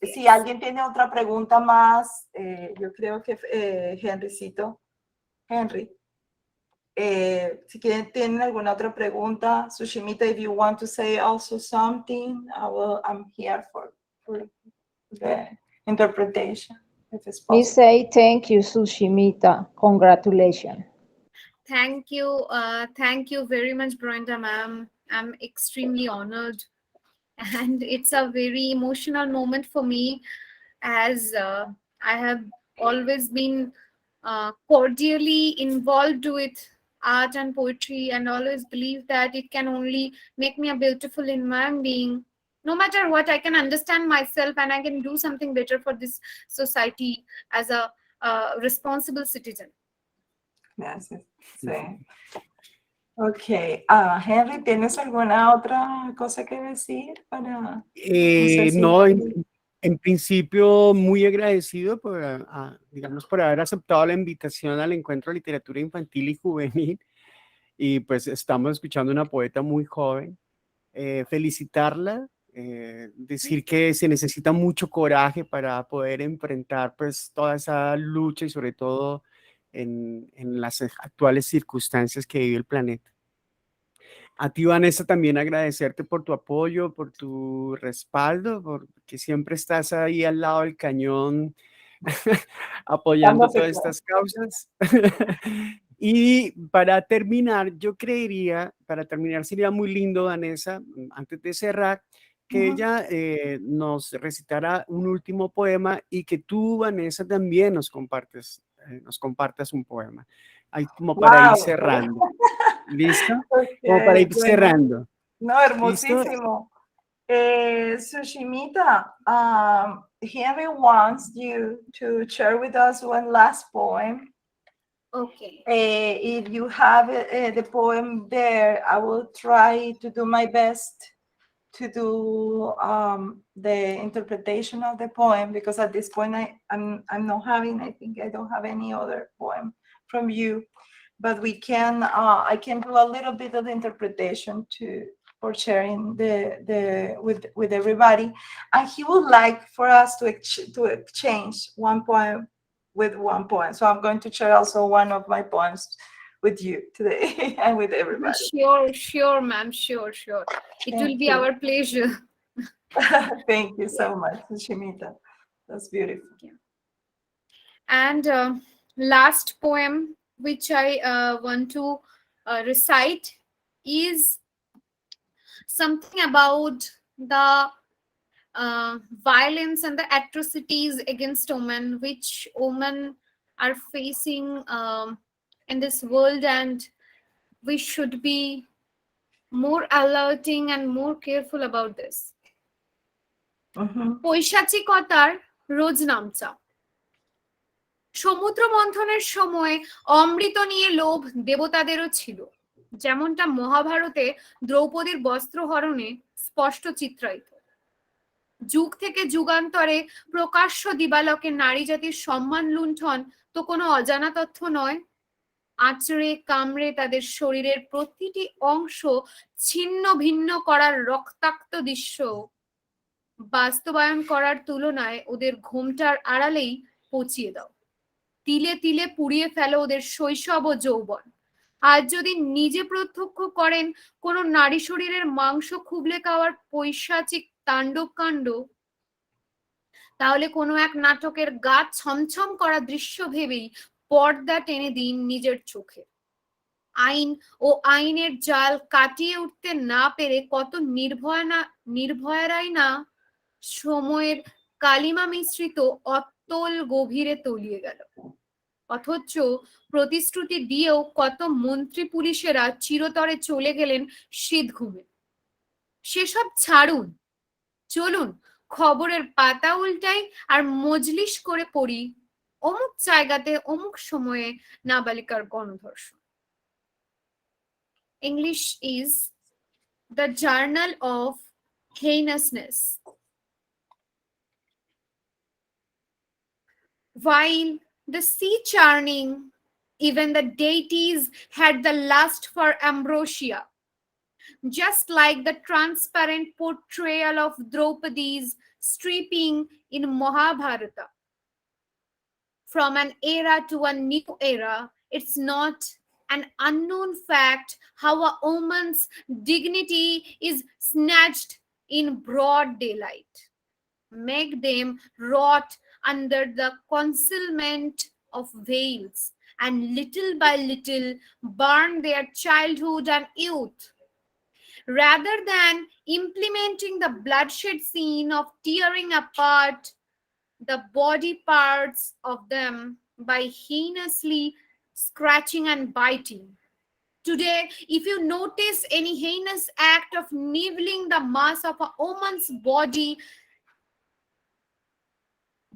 Si alguien tiene otra pregunta más, yo creo que Henry, si tienen alguna otra pregunta, Suchismita, if you want to say also something, I'm here for the interpretation, if it's Me possible. say thank you, Suchismita. Congratulations. Thank you very much, Brenda ma'am. I'm extremely honored, and it's a very emotional moment for me, as I have always been cordially involved with art and poetry, and always believe that it can only make me a beautiful human being. No matter what, I can understand myself and I can do something better for this society as a responsible citizen. Gracias. Sí. Ok. Henry, ¿tienes alguna otra cosa que decir para...? No, en principio muy agradecido por, digamos, por haber aceptado la invitación al encuentro de literatura infantil y juvenil, y pues estamos escuchando una poeta muy joven. Felicitarla, decir que se necesita mucho coraje para poder enfrentar pues toda esa lucha, y sobre todo en las actuales circunstancias que vive el planeta. A ti, Vanessa, también agradecerte por tu apoyo, por tu respaldo, porque siempre estás ahí al lado del cañón apoyando todas estas causas. Y para terminar, yo creería, sería muy lindo, Vanessa, antes de cerrar, que ella nos recitara un último poema, y que tú, Vanessa, también nos compartas un poema. Ahí como para ir cerrando. ¿Listo? Como para ir cerrando. No, hermosísimo. Suchismita, Henry wants you to share with us one last poem. Okay. If you have the poem there, I will try to do my best to do the interpretation of the poem, because at this point I'm not having, I think I don't have any other poem from you, but we can I can do a little bit of interpretation for sharing with everybody, and he would like for us to exchange one poem with one poem. So I'm going to share also one of my poems with you today and with everybody. Sure, ma'am. Sure. It will be our pleasure. Thank you so much, Suchismita. That's beautiful. Yeah. And last poem which I want to recite is something about the violence and the atrocities against women, which women are facing in this world, and we should be more alerting and more careful about this. পৈশাচিকতার রোজ নামচা, সমুদ্র মন্থনের সময় অমৃত নিয়ে লোভ দেবতাদেরও ছিল, যেমনটা মহাভারতে দ্রৌপদীর বস্ত্রহরণে স্পষ্ট চিত্রায়িত। যুগ থেকে যুগান্তরে প্রকাশ্য দিবালোকে নারী জাতির সম্মান লুণ্ঠন তো কোনো অজানা তথ্য নয়। আঁচড়ে কামড়ে তাদের শরীরের প্রতিটি অংশ ছিন্ন ভিন্ন করার রক্তাক্ত দৃশ্য বাস্তবায়ন করার তুলনায় ওদের ঘোমটার আড়ালেই পচিয়ে দাও। তিলে তিলে পুড়িয়ে ফেলো ওদের শৈশব ও যৌবন। আর যদি নিজে প্রত্যক্ষ করেন কোনো নারী শরীরের মাংস খুবলে খাওয়ার পৈশাচিক তাণ্ডব কাণ্ড, তাহলে কোনো এক নাটকের গা ছমছম করা দৃশ্য ভেবেই পর্দা টেনে দিন নিজের চোখে। আইন ও আইনের জাল কাটিয়ে উঠতে না পেরে কত নির্ভয়ারাই না সময়ের কালিমা মিশ্রিত অতল গভীরে তলিয়ে গেল। অথচ প্রতিশ্রুতি দিয়েও কত মন্ত্রী পুলিশেরা চিরতরে চলে গেলেন শীত ঘুমে। সেসব ছাড়ুন, চলুন খবরের পাতা উল্টাই আর মজলিস করে পড়ি অমুক জায়গাতে অমুক সময়ে নাবালিকার গণধর্ষণ। English is The Journal of Heinousness. While the sea churning, even the deities had the lust for ambrosia, just like the transparent portrayal of Draupadi's stripping in Mahabharata. From an era to a new era, it's not an unknown fact how a woman's dignity is snatched in broad daylight, make them rot under the concealment of veils, and little by little burn their childhood and youth. Rather than implementing the bloodshed scene of tearing apart the body parts of them by heinously scratching and biting. Today, if you notice any heinous act of nibbling the mass of a woman's body,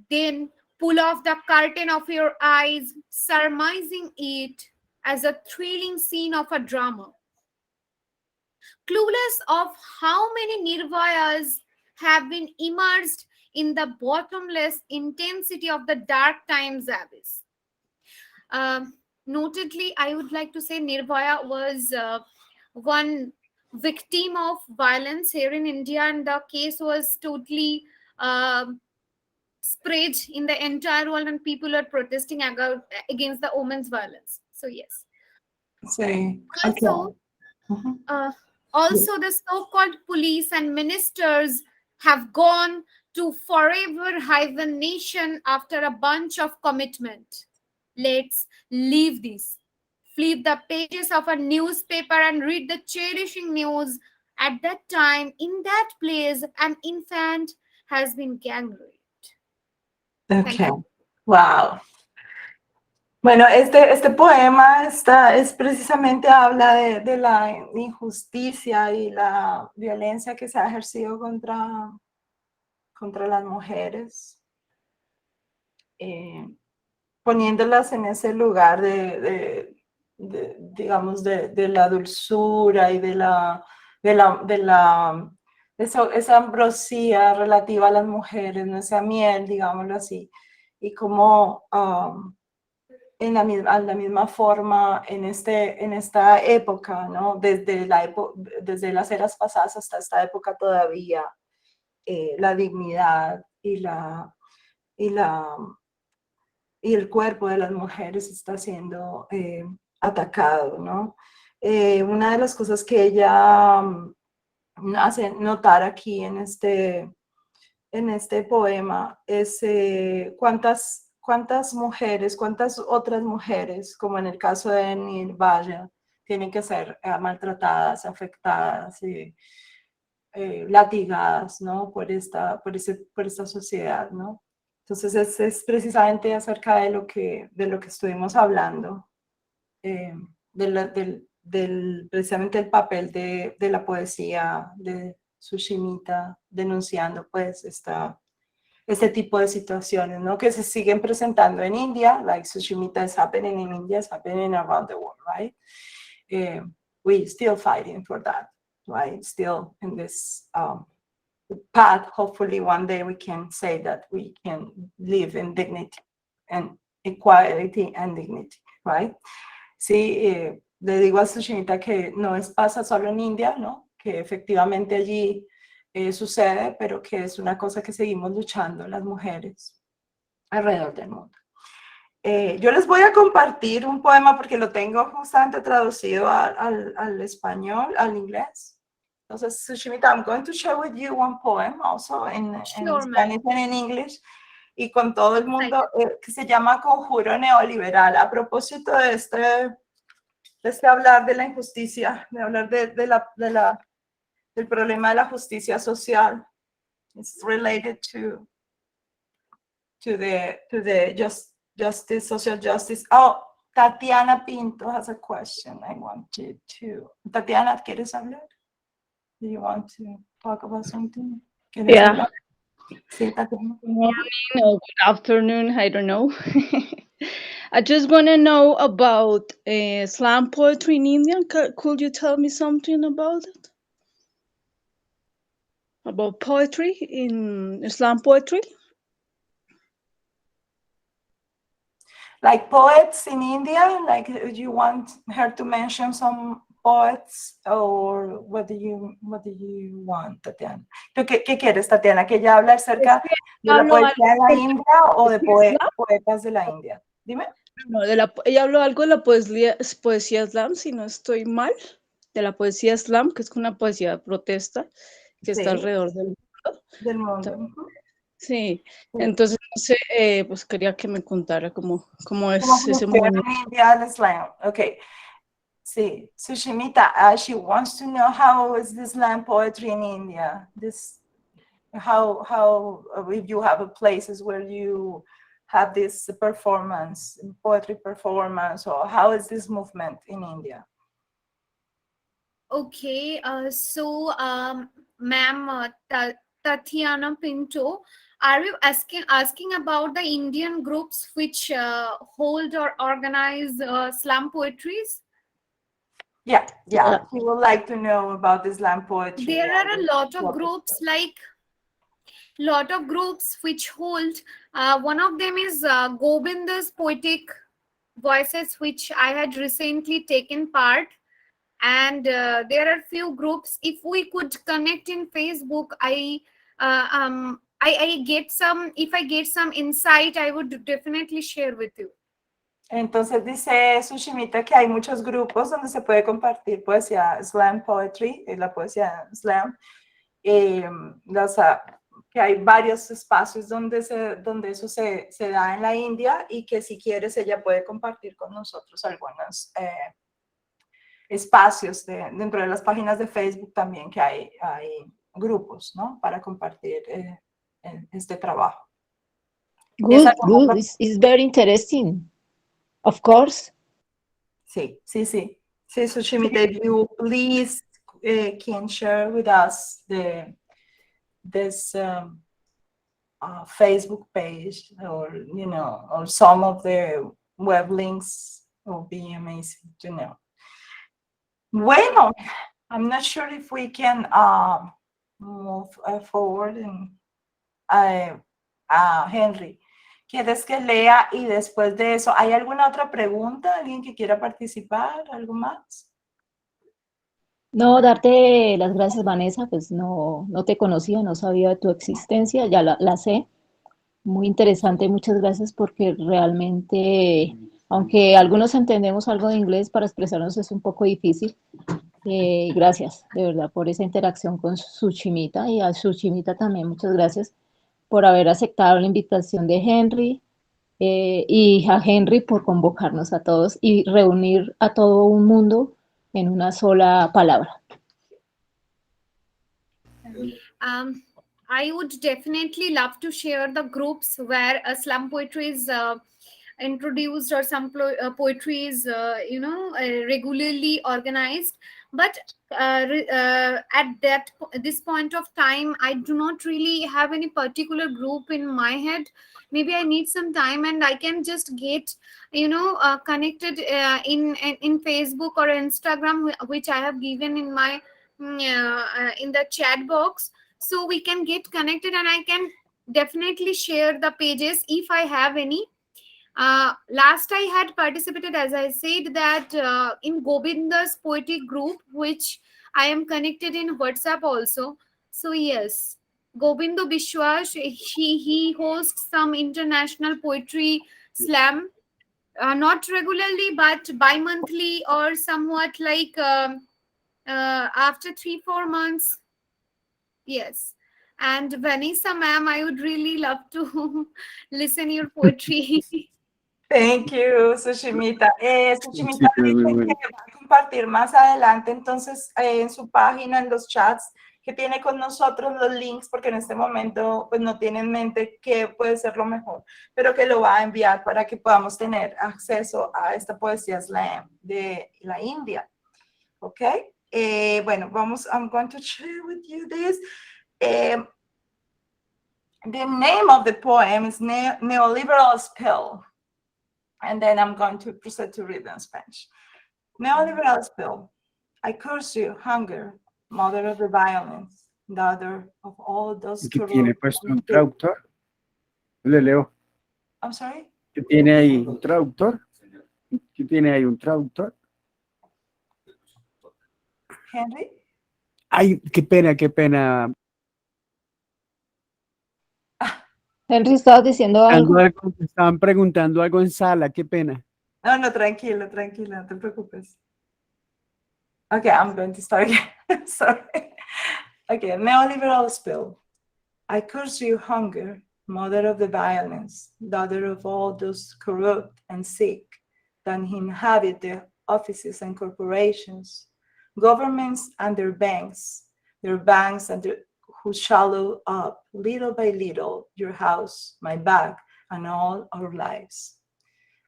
then pull off the curtain of your eyes, surmising it as a thrilling scene of a drama. Clueless of how many nirvayas have been immersed in the bottomless intensity of the dark times abyss. Notedly, I would like to say Nirvaya was one victim of violence here in India, and the case was totally spread in the entire world, and people are protesting against the women's violence. So yes. Sí, Also, okay. Ujú. also the so-called police and ministers have gone to forever hibernation after a bunch of commitment. Let's leave this. Flip the pages of a newspaper and read the cherishing news. At that time, in that place, an infant has been gang raped. Thank Okay, you. wow. Bueno, este poema es precisamente habla de la injusticia y la violencia que se ha ejercido contra las mujeres, poniéndolas en ese lugar digamos, de la dulzura y esa ambrosía relativa a las mujeres, ¿no? Esa miel, digámoslo así, y como a la misma forma en esta época, ¿no? Desde las eras pasadas hasta esta época todavía, la dignidad y el cuerpo de las mujeres está siendo atacado, ¿no? Una de las cosas que ella hace notar aquí en este poema es cuántas mujeres, cuántas otras mujeres, como en el caso de Nirvaya, tienen que ser maltratadas, afectadas, latigadas, ¿no? Por esta sociedad, ¿no? Entonces es precisamente acerca de lo que estuvimos hablando, precisamente el papel de la poesía de Suchismita, denunciando pues este tipo de situaciones, ¿no? Que se siguen presentando en India, like Suchismita is happening in India, it's happening around the world, right? We still fighting for that, right? Still in this path. Hopefully one day we can say that we can live in dignity and equality and dignity, right? Sí, le digo a Suchismita que no pasa solo en India, ¿no? Que efectivamente allí sucede, pero que es una cosa que seguimos luchando las mujeres alrededor del mundo. Yo les voy a compartir un poema porque lo tengo justamente traducido al español, al inglés. Entonces, Suchismita, I'm going to share with you one poem also in Sure, Spanish and in English, y con todo el mundo, Excited. que se llama Conjuro Neoliberal, a propósito de este hablar de la injusticia, de hablar del problema de la justicia social. It's related to the justice, social justice. Oh, Tatiana Pinto has a question. I wanted to. Tatiana, ¿quieres hablar? Do you want to talk about something? ¿Quieres Yeah. hablar? Sí, Tatiana. Good morning or good afternoon, I don't know. I just want to know about slam poetry in India. Could you tell me something about it? About poetry in Islam poetry? Like poets in India, like you want her to mention some poets, or what do you want, Tatiana? ¿Qué quieres, Tatiana? ¿Que ella hable acerca de la poesía de la India o de poetas de la India? Dime. No, ella habló algo de la poesía slam, si no estoy mal, de la poesía slam, que es una poesía de protesta que está alrededor del mundo. Sí, entonces, no sé, pues quería que me contara cómo es ese movimiento. En India, el slam. Okay. Sí, Suchismita, she wants to know how is the slam poetry in India. How if you have places where you have this performance, poetry performance, or how is this movement in India? Okay, so ma'am, Tatiana Pinto, are you asking about the Indian groups which hold or organize slam poetries? Yeah. We would like to know about the slam poetry. There are a lot of groups which hold. One of them is Gobinda's Poetic Voices, which I had recently taken part. And there are few groups. If we could connect in Facebook, I get some. If I get some insight, I would definitely share with you. Entonces dice Suchismita que hay muchos grupos donde se puede compartir poesía slam poetry, la poesía slam, que hay varios espacios donde eso se da en la India, y que si quieres ella puede compartir con nosotros algunos espacios dentro de las páginas de Facebook también, que hay grupos, ¿no? Para compartir este trabajo. Good. It's very interesting. Of course. Sí, Suchismita, if you please can share with us this Facebook page, or or some of the web links, will be amazing to know. Bueno, I'm not sure if we can move forward. And Henry, ¿quieres que lea? Y después de eso, ¿hay alguna otra pregunta? ¿Alguien que quiera participar? ¿Algo más? No, darte las gracias, Vanessa, pues no te conocía, no sabía de tu existencia, ya la sé. Muy interesante, muchas gracias, porque realmente, aunque algunos entendemos algo de inglés, para expresarnos es un poco difícil. Gracias, de verdad, por esa interacción con Suchismita, y a Suchismita también muchas gracias por haber aceptado la invitación de Henry, y a Henry por convocarnos a todos y reunir a todo un mundo en una sola palabra. I would definitely love to share the groups where slam poetry is introduced, or some poetry is regularly organized. But at this point of time, I do not really have any particular group in my head. Maybe I need some time, and I can just get connected in Facebook or Instagram, which I have given in my in the chat box, so we can get connected, and I can definitely share the pages if I have any. Last I had participated, as I said, that in Govinda's poetic group, which I am connected in WhatsApp also. So yes, Govinda Bishwas, he hosts some international poetry slam, not regularly but bi-monthly, or somewhat like after 3-4 months. Yes. And Vanessa ma'am, I would really love to listen your poetry. Thank you, Suchismita. Suchismita dice que va a compartir más adelante, entonces, en su página, en los chats que tiene con nosotros, los links, porque en este momento pues no tiene en mente qué puede ser lo mejor, pero que lo va a enviar para que podamos tener acceso a esta poesía slam de la India. ¿Ok? Bueno, I'm going to share with you this. The name of the poem is Neoliberal Spell. And then I'm going to proceed to read in Spanish. Neoliberal spill. I curse you, hunger, mother of the violence, daughter of all those ¿Qué tiene corrupt. puesto un traductor? Le leo. I'm sorry? ¿Qué tiene ahí un traductor? ¿Qué tiene ahí un traductor? Henry? Ay, qué pena, qué pena. Henry, estabas diciendo algo. Estaban preguntando algo en sala, qué pena. No, no, tranquilo, tranquilo, no te preocupes. Okay, I'm going to start again. Sorry. Okay, neoliberal spill. I curse you, hunger, mother of the violence, daughter of all those corrupt and sick that inhabit the offices and corporations, governments and their banks and who swallow up little by little your house, my bag, and all our lives.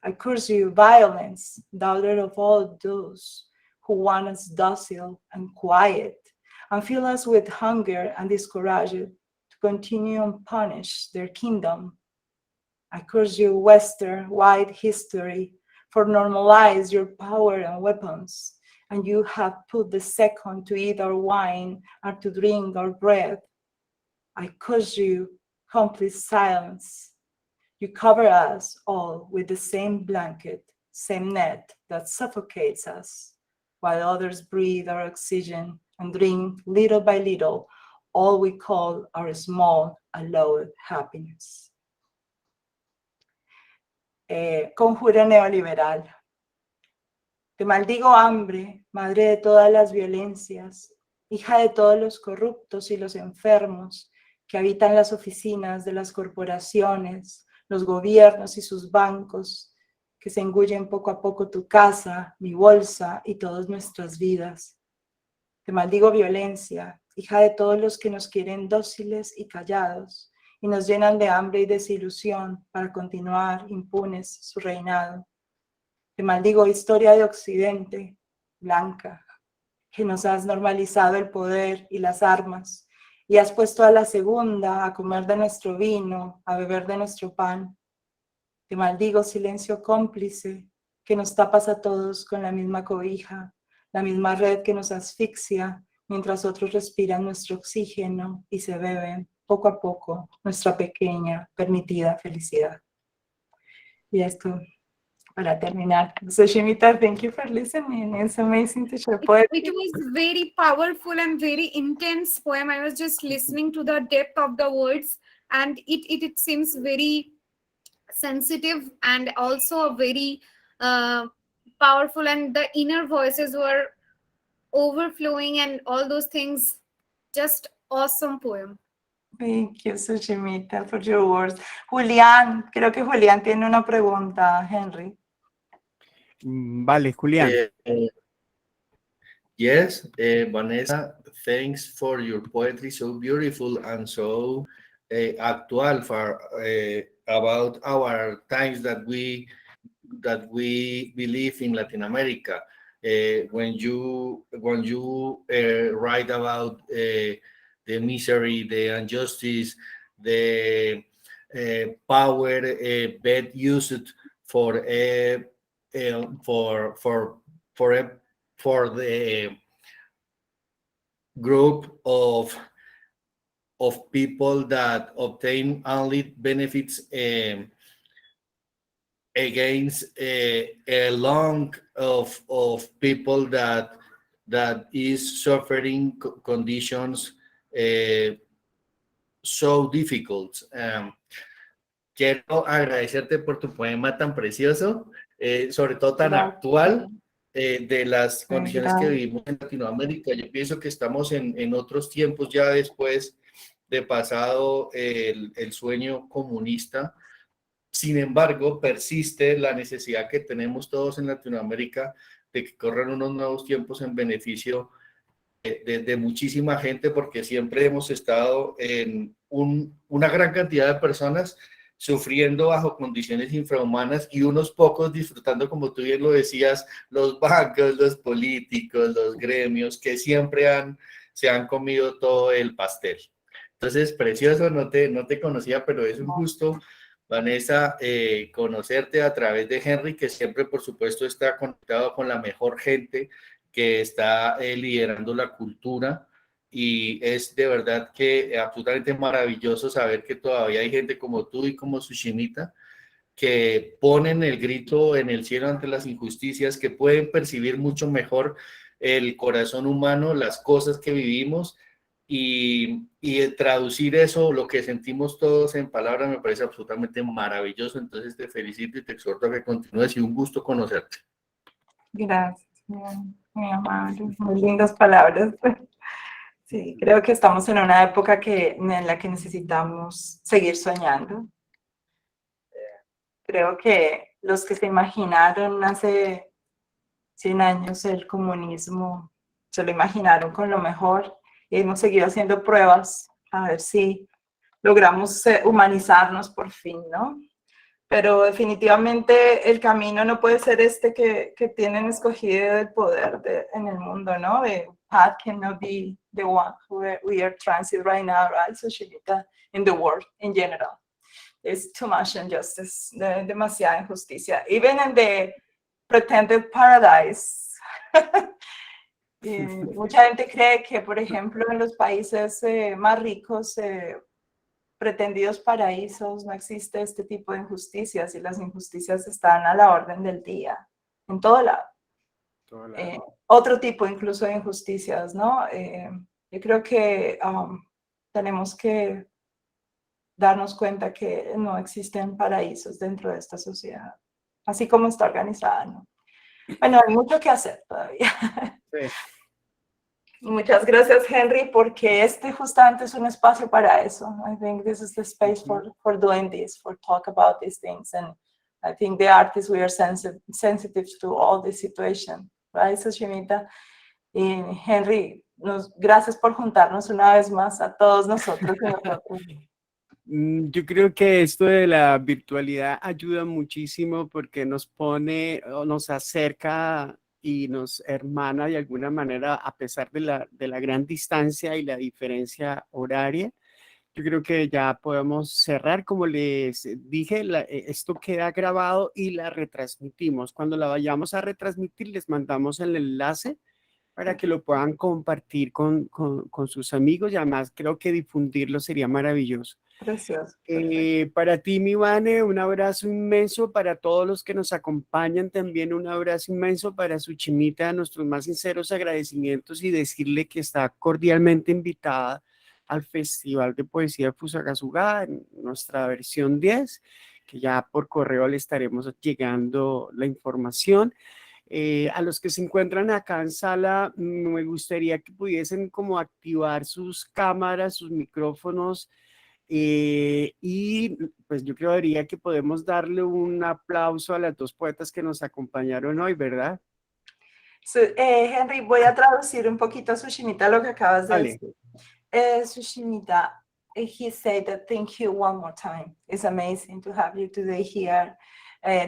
I curse you, violence, daughter of all those who want us docile and quiet, and fill us with hunger and discouraged to continue and punish their kingdom. I curse you, Western white history, for normalize your power and weapons, and you have put the second to eat our wine or to drink our bread. I curse you, complete silence. You cover us all with the same blanket, same net that suffocates us, while others breathe our oxygen and drink little by little all we call our small, allowed happiness. Conjuro neoliberal. Te maldigo, hambre, madre de todas las violencias, hija de todos los corruptos y los enfermos que habitan las oficinas de las corporaciones, los gobiernos y sus bancos, que se engullen poco a poco tu casa, mi bolsa y todas nuestras vidas. Te maldigo, violencia, hija de todos los que nos quieren dóciles y callados, y nos llenan de hambre y desilusión para continuar impunes su reinado. Te maldigo, historia de Occidente, blanca, que nos has normalizado el poder y las armas, y has puesto a la segunda a comer de nuestro vino, a beber de nuestro pan. Te maldigo, silencio cómplice, que nos tapas a todos con la misma cobija, la misma red que nos asfixia, mientras otros respiran nuestro oxígeno y se beben, poco a poco, nuestra pequeña, permitida felicidad. Y esto, para terminar. Suchismita, thank you for listening. It's amazing to share poetry. It was very powerful and very intense poem. I was just listening to the depth of the words, and it seems very sensitive and also very powerful, and the inner voices were overflowing and all those things. Just awesome poem. Thank you, Suchismita, for your words. Julián, creo que Julián tiene una pregunta, Henry. Vale, Julián. Yes, Vanessa, thanks for your poetry, so beautiful and so actual for about our times that we believe in Latin America. When you write about the misery, the injustice, the power bad used for the group of people that obtain only benefits against a long of people that is suffering conditions so difficult. Quiero agradecerte por tu poema tan precioso, sobre todo tan actual, de las condiciones que vivimos en Latinoamérica. Yo pienso que estamos en otros tiempos ya después de pasado el sueño comunista. Sin embargo, persiste la necesidad que tenemos todos en Latinoamérica de que corran unos nuevos tiempos en beneficio de muchísima gente, porque siempre hemos estado en una gran cantidad de personas sufriendo bajo condiciones infrahumanas y unos pocos disfrutando, como tú bien lo decías, los bancos, los políticos, los gremios, que siempre se han comido todo el pastel. Entonces, precioso, no te conocía, pero es un gusto Vanessa, conocerte a través de Henry, que siempre, por supuesto, está conectado con la mejor gente que está liderando la cultura. Y es de verdad que absolutamente maravilloso saber que todavía hay gente como tú y como Suchismita que ponen el grito en el cielo ante las injusticias, que pueden percibir mucho mejor el corazón humano, las cosas que vivimos y traducir eso, lo que sentimos todos en palabras, me parece absolutamente maravilloso. Entonces te felicito y te exhorto a que continúes y un gusto conocerte. Gracias, muy amable, muy lindas palabras. Sí, creo que estamos en una época en la que necesitamos seguir soñando. Creo que los que se imaginaron hace 100 años el comunismo, se lo imaginaron con lo mejor y hemos seguido haciendo pruebas a ver si logramos humanizarnos por fin, ¿no? Pero definitivamente el camino no puede ser este que tienen escogido el poder en el mundo, ¿no? The path cannot be the one we are transit right now, right? Suchismita, in the world in general. There's too much injustice, demasiada injusticia. Even in the pretended paradise. Mucha gente cree que, por ejemplo, en los países más ricos, pretendidos paraísos, no existe este tipo de injusticias y las injusticias están a la orden del día, en todo lado. Otro tipo incluso de injusticias, ¿no? Yo creo que tenemos que darnos cuenta que no existen paraísos dentro de esta sociedad, así como está organizada, ¿no? Bueno, hay mucho que hacer todavía. Sí. Muchas gracias, Henry, porque este justamente es un espacio para eso. I think this is the space for doing this, for talk about these things. And I think the artists, we are sensitive to all this situation, right, Suchismita? Y Henry, gracias por juntarnos una vez más a todos nosotros y nosotros. Yo creo que esto de la virtualidad ayuda muchísimo porque nos pone o nos acerca y nos hermana de alguna manera a pesar de la gran distancia y la diferencia horaria. Yo creo que ya podemos cerrar, como les dije, esto queda grabado y la retransmitimos. Cuando la vayamos a retransmitir, les mandamos el enlace para que lo puedan compartir con sus amigos y además creo que difundirlo sería maravilloso. Precioso. Para ti, mi Vane, un abrazo inmenso, para todos los que nos acompañan también un abrazo inmenso, para Suchismita, nuestros más sinceros agradecimientos y decirle que está cordialmente invitada al Festival de Poesía de Fusagasugá, en nuestra versión 10, que ya por correo le estaremos llegando la información. A los que se encuentran acá en sala, me gustaría que pudiesen como activar sus cámaras, sus micrófonos, y pues yo creería que podemos darle un aplauso a las dos poetas que nos acompañaron hoy, ¿verdad? Henry, voy a traducir un poquito a Suchismita lo que acabas de decir. Suchismita, he said that thank you one more time. It's amazing to have you today here.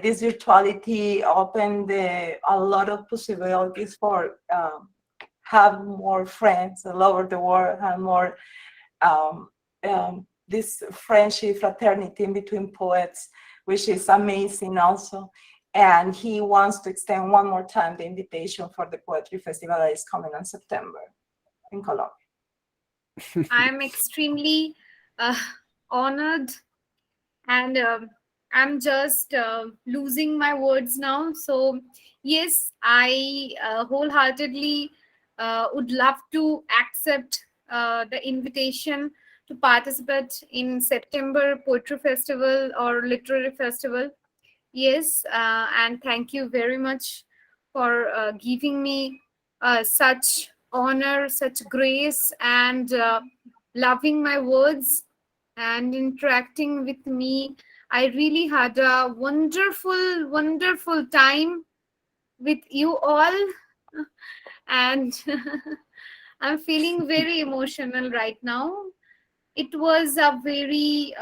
This virtuality opened a lot of possibilities for have more friends all over the world, have more this friendship, fraternity in between poets, which is amazing also. And he wants to extend one more time the invitation for the Poetry Festival that is coming in September in Colombia. I'm extremely honored, and I'm just losing my words now. So yes, I wholeheartedly would love to accept the invitation to participate in September Poetry Festival or Literary Festival. Yes, and thank you very much for giving me such honor, such grace, and loving my words and interacting with me. I really had a wonderful, wonderful time with you all. And I'm feeling very emotional right now. It was a very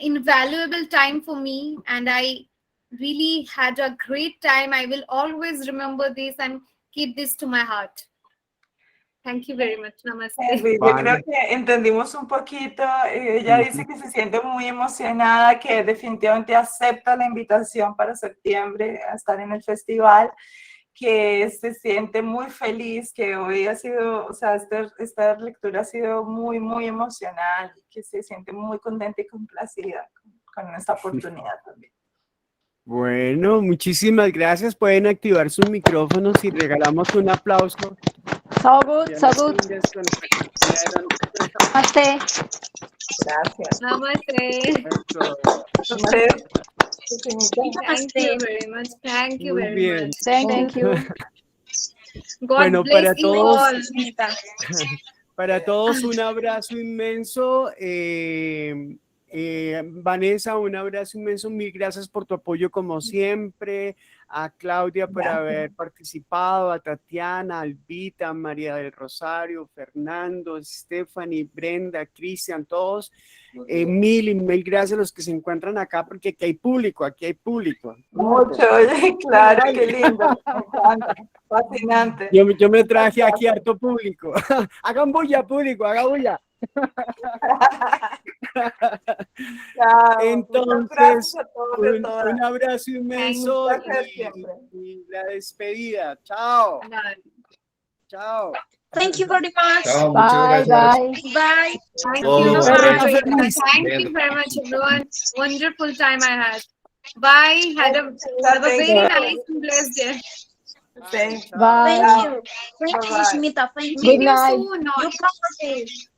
invaluable time for me, and I really had a great time. I will always remember this and keep this to my heart. Thank you very much. Namaste. Henry, yo creo que entendimos un poquito. Ella dice que se siente muy emocionada, que definitivamente acepta la invitación para septiembre a estar en el festival, que se siente muy feliz, que hoy ha sido, o sea, esta lectura ha sido muy, muy emocional, y que se siente muy contenta y complacida con esta oportunidad también. Bueno, muchísimas gracias. Pueden activar sus micrófonos y regalamos un aplauso. So good, so good. Namaste. Gracias. Namaste. Entonces, Suchismita. Thank you very much. Thank you Muy very bien. much. Thank you. God Bueno, bless para you todos, all. para todos un abrazo inmenso. Vanessa, un abrazo inmenso. Mil gracias por tu apoyo como siempre. A Claudia por haber participado, a Tatiana, a Albita, a María del Rosario, Fernando, Stephanie, Brenda, Cristian, todos. Mil y mil gracias a los que se encuentran acá, porque aquí hay público, aquí hay público. Mucho, oye, claro, qué lindo, me encanta, fascinante. Yo me traje aquí harto público. Hagan bulla, público, hagan bulla. Entonces, un abrazo inmenso y la despedida. Chao. Chao. Thank you very much. Chao, Bye, muchas gracias. bye. Bye. Thank Oh, you. bye. Thank you very much, everyone. Wonderful time I had. Bye. Have a very nice and blessed day. Bye. Thank you. Thank you, Sushmita. Thank Meet you. you night. soon. You promised.